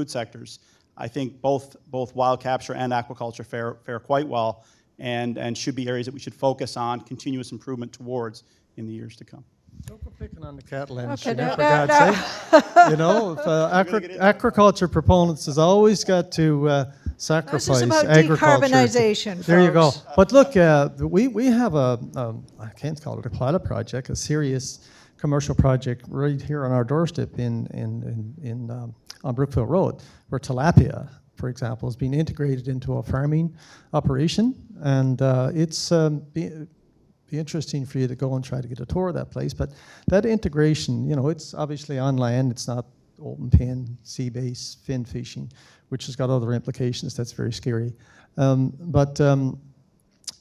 sectors, I think both wild capture and aquaculture fare quite well, and should be areas that we should focus on continuous improvement towards in the years to come. Don't go picking on the cattle industry, Okay, for God's sake. Agriculture proponents has always got to sacrifice This is about agriculture. decarbonization, There you go. folks. But look, we have I can't call it a pilot project, a serious commercial project right here on our doorstep on Brookfield Road, where tilapia, for example, is being integrated into a farming operation, and it's be interesting for you to go and try to get a tour of that place. But that integration, it's obviously on land. It's not open pen, sea-based fin fishing, which has got other implications. That's very scary. But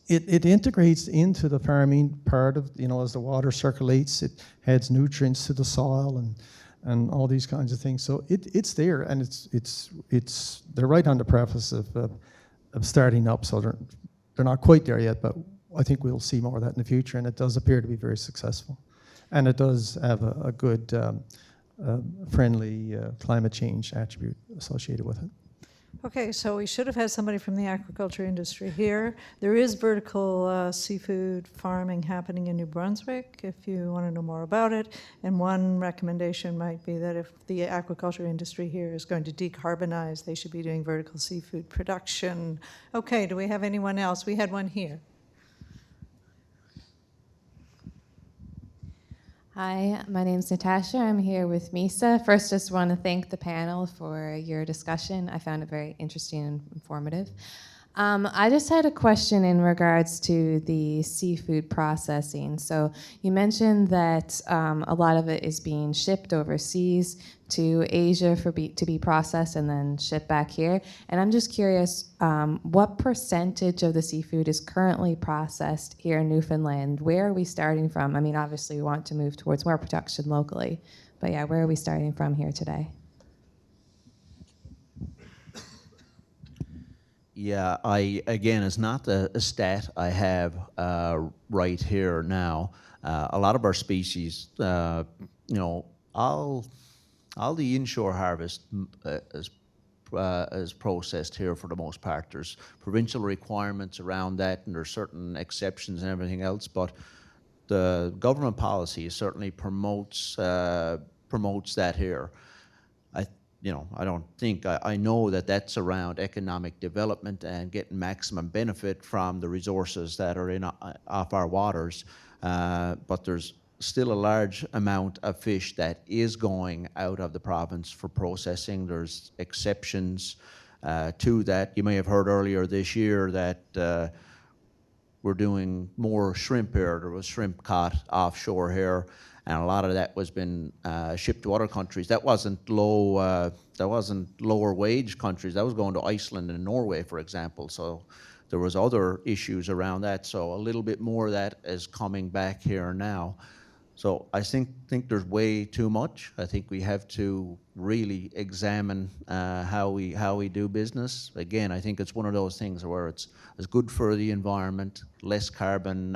it integrates into the farming part of, as the water circulates, it adds nutrients to the soil and all these kinds of things. So it's there, and it's they're right on the preface of starting up. So they're not quite there yet, but I think we'll see more of that in the future, and it does appear to be very successful. And it does have a good, friendly climate change attribute associated with it. Okay, so we should have had somebody from the aquaculture industry here. There is vertical seafood farming happening in New Brunswick, if you want to know more about it. And one recommendation might be that if the aquaculture industry here is going to decarbonize, they should be doing vertical seafood production. Okay, do we have anyone else? We had one here. Hi, my name's Natasha. I'm here with Misa. First, just want to thank the panel for your discussion. I found it very interesting and informative. I just had a question in regards to the seafood processing. So you mentioned that a lot of it is being shipped overseas to Asia to be processed and then shipped back here. And I'm just curious, what percentage of the seafood is currently processed here in Newfoundland? Where are we starting from? I mean, obviously we want to move towards more production locally, but yeah, where are we starting from here today? Yeah, again, it's not a stat I have right here now. A lot of our species, all the inshore harvest is processed here for the most part. There's provincial requirements around that, and there's certain exceptions and everything else. But the government policy certainly promotes that here. I know that that's around economic development and getting maximum benefit from the resources that are off our waters, but there's still a large amount of fish that is going out of the province for processing. There's exceptions to that. You may have heard earlier this year that we're doing more shrimp here. There was shrimp caught offshore here, and a lot of that was been shipped to other countries. That wasn't lower wage countries. That was going to Iceland and Norway, for example. So there was other issues around that. So a little bit more of that is coming back here now. So I think there's way too much. I think we have to really examine how we do business. Again, I think it's one of those things where it's good for the environment, less carbon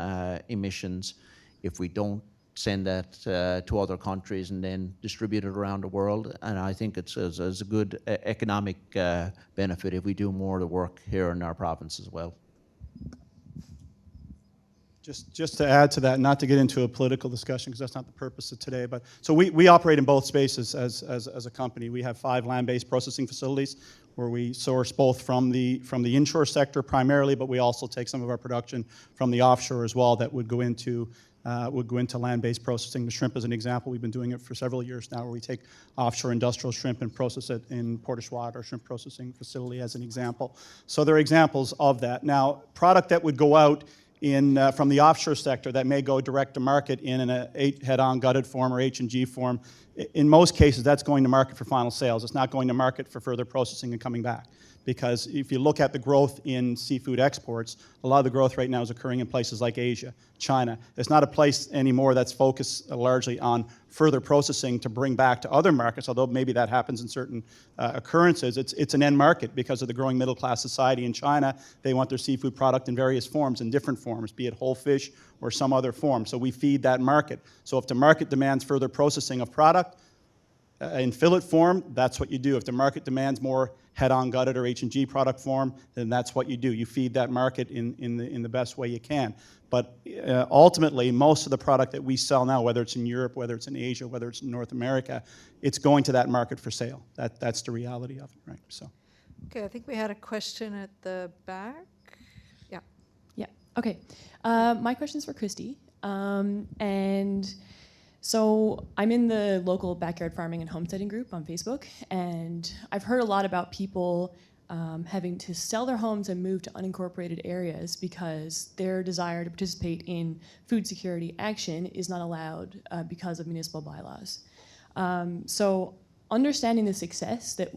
emissions, if we don't send that to other countries and then distribute it around the world. And I think it's a good economic benefit if we do more of the work here in our province as well. Just to add to that, not to get into a political discussion because that's not the purpose of today, but so we operate in both spaces as a company. We have 5 land-based processing facilities where we source both from the inshore sector primarily, but we also take some of our production from the offshore as well that would go into land-based processing. The shrimp is an example. We've been doing it for several years now, where we take offshore industrial shrimp and process it in Port au Choix, our shrimp processing facility, as an example. So there are examples of that. Now, product that would go out from the offshore sector that may go direct to market in an head-on gutted form or H&G form, in most cases that's going to market for final sales. It's not going to market for further processing and coming back. Because if you look at the growth in seafood exports, a lot of the growth right now is occurring in places like Asia, China. It's not a place anymore that's focused largely on further processing to bring back to other markets, although maybe that happens in certain occurrences. It's an end market because of the growing middle class society in China. They want their seafood product in various forms, in different forms, be it whole fish or some other form. So we feed that market. So if the market demands further processing of product, in fillet form, that's what you do. If the market demands more head-on gutted or H&G product form, then that's what you do. You feed that market in the best way you can. But ultimately, most of the product that we sell now, whether it's in Europe, whether it's in Asia, whether it's in North America, it's going to that market for sale. That's the reality of it, right? So. Okay, I think we had a question at the back. Yeah. Yeah. Okay. My question's for Kristie, and. So I'm in the local backyard farming and homesteading group on Facebook, and I've heard a lot about people having to sell their homes and move to unincorporated areas because their desire to participate in food security action is not allowed because of municipal bylaws. So understanding the success that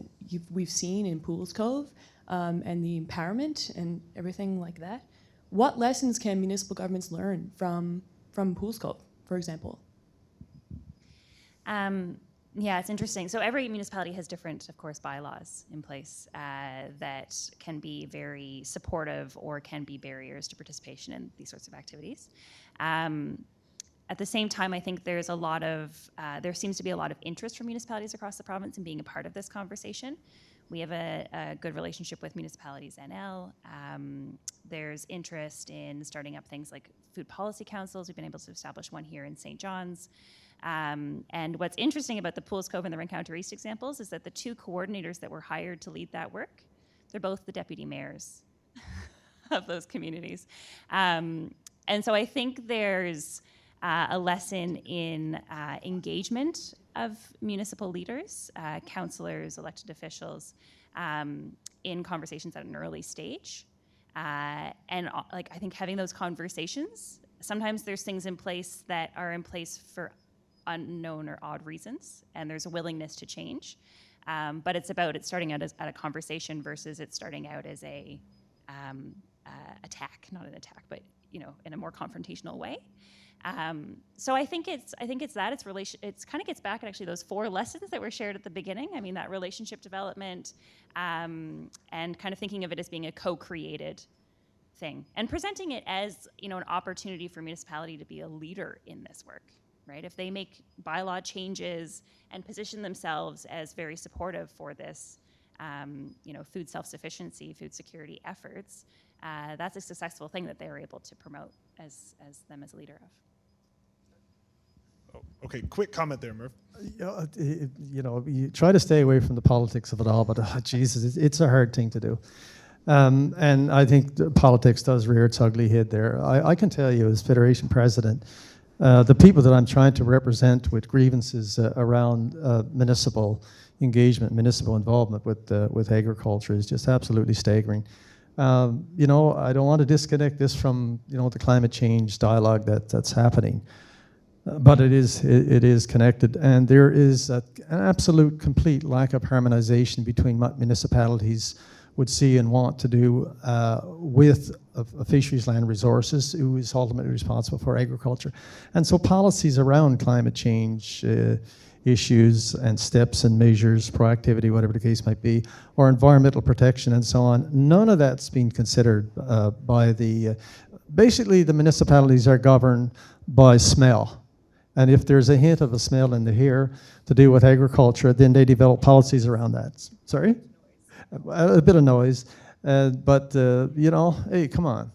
we've seen in Poulos Cove and the empowerment and everything like that, what lessons can municipal governments learn from Poulos Cove, for example? Yeah, it's interesting. So every municipality has different, of course, bylaws in place that can be very supportive or can be barriers to participation in these sorts of activities. At the same time, I think there seems to be a lot of interest from municipalities across the province in being a part of this conversation. We have a good relationship with Municipalities NL. There's interest in starting up things like food policy councils. We've been able to establish one here in St. John's. And what's interesting about the Poulos Cove and the Rencounter East examples is that the 2 coordinators that were hired to lead that work, they're both the deputy mayors of those communities. And so I think there's a lesson in engagement of municipal leaders, councillors, elected officials, in conversations at an early stage. And like, I think having those conversations, sometimes there's things in place that are in place for unknown or odd reasons, and there's a willingness to change. But it's about it starting out as at a conversation versus it starting out as a attack, not an attack, but in a more confrontational way. So I think it's that it's kind of gets back at actually those 4 lessons that were shared at the beginning. I mean, that relationship development, and kind of thinking of it as being a co-created thing, and presenting it as an opportunity for municipality to be a leader in this work. Right? If they make bylaw changes and position themselves as very supportive for this, food self-sufficiency, food security efforts, that's a successful thing that they're able to promote as them as a leader of. Oh, okay, quick comment there, Merv. You try to stay away from the politics of it all, but Jesus, it's a hard thing to do. And I think politics does rear its ugly head there. I can tell you, as Federation President, the people that I'm trying to represent with grievances around municipal engagement, municipal involvement with agriculture is just absolutely staggering. I don't want to disconnect this from the climate change dialogue that's happening, but it is connected, and there is an absolute complete lack of harmonization between what municipalities would see and want to do with a fisheries land resources, who is ultimately responsible for agriculture. And so policies around climate change issues and steps and measures, proactivity, whatever the case might be, or environmental protection and so on, none of that's been considered by basically the municipalities are governed by smell. And if there's a hint of a smell in the air to do with agriculture, then they develop policies around that. Sorry? A bit of noise, but hey, come on!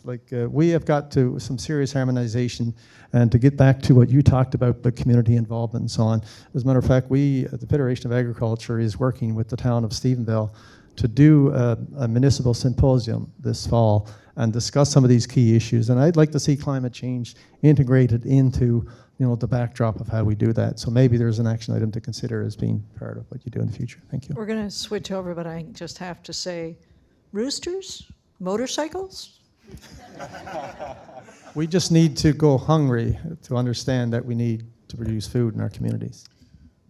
We have got to some serious harmonization, and to get back to what you talked about, the community involvement and so on. As a matter of fact, we at the Federation of Agriculture is working with the town of Stephenville to do a municipal symposium this fall and discuss some of these key issues. And I'd like to see climate change integrated into the backdrop of how we do that. So maybe there's an action item to consider as being part of what you do in the future. Thank you. We're going to switch over, but I just have to say, roosters, motorcycles. We just need to go hungry to understand that we need to produce food in our communities.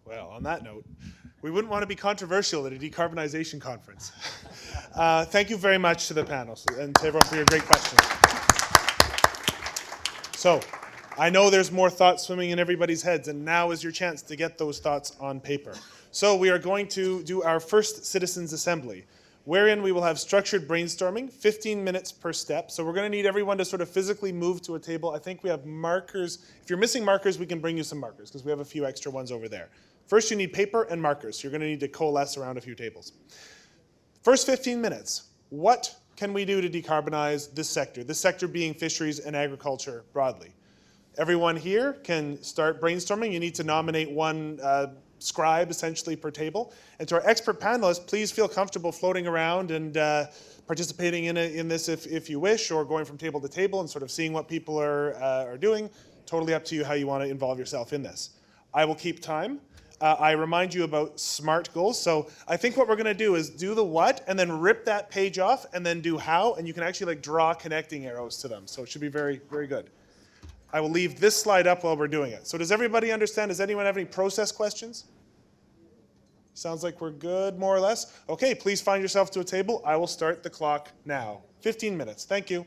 Well, on that note, we wouldn't want to be controversial at a decarbonization conference. Thank you very much to the panel and to everyone for your great questions. So, I know there's more thoughts swimming in everybody's heads, and now is your chance to get those thoughts on paper. So we are going to do our first citizens' assembly, wherein we will have structured brainstorming, 15 minutes per step. So we're going to need everyone to sort of physically move to a table. I think we have markers. If you're missing markers, we can bring you some markers, because we have a few extra ones over there. First, you need paper and markers. So you're going to need to coalesce around a few tables. First 15 minutes, what can we do to decarbonize this sector being fisheries and agriculture broadly? Everyone here can start brainstorming. You need to nominate one scribe, essentially, per table. And to our expert panelists, please feel comfortable floating around and participating in this if you wish, or going from table to table and sort of seeing what people are doing. Totally up to you how you want to involve yourself in this. I will keep time. I remind you about SMART goals. So I think what we're going to do is do the what, and then rip that page off, and then do how, and you can actually draw connecting arrows to them. So it should be very, very good. I will leave this slide up while we're doing it. So does everybody understand? Does anyone have any process questions? Sounds like we're good, more or less. Okay, please find yourself to a table. I will start the clock now. 15 minutes. Thank you.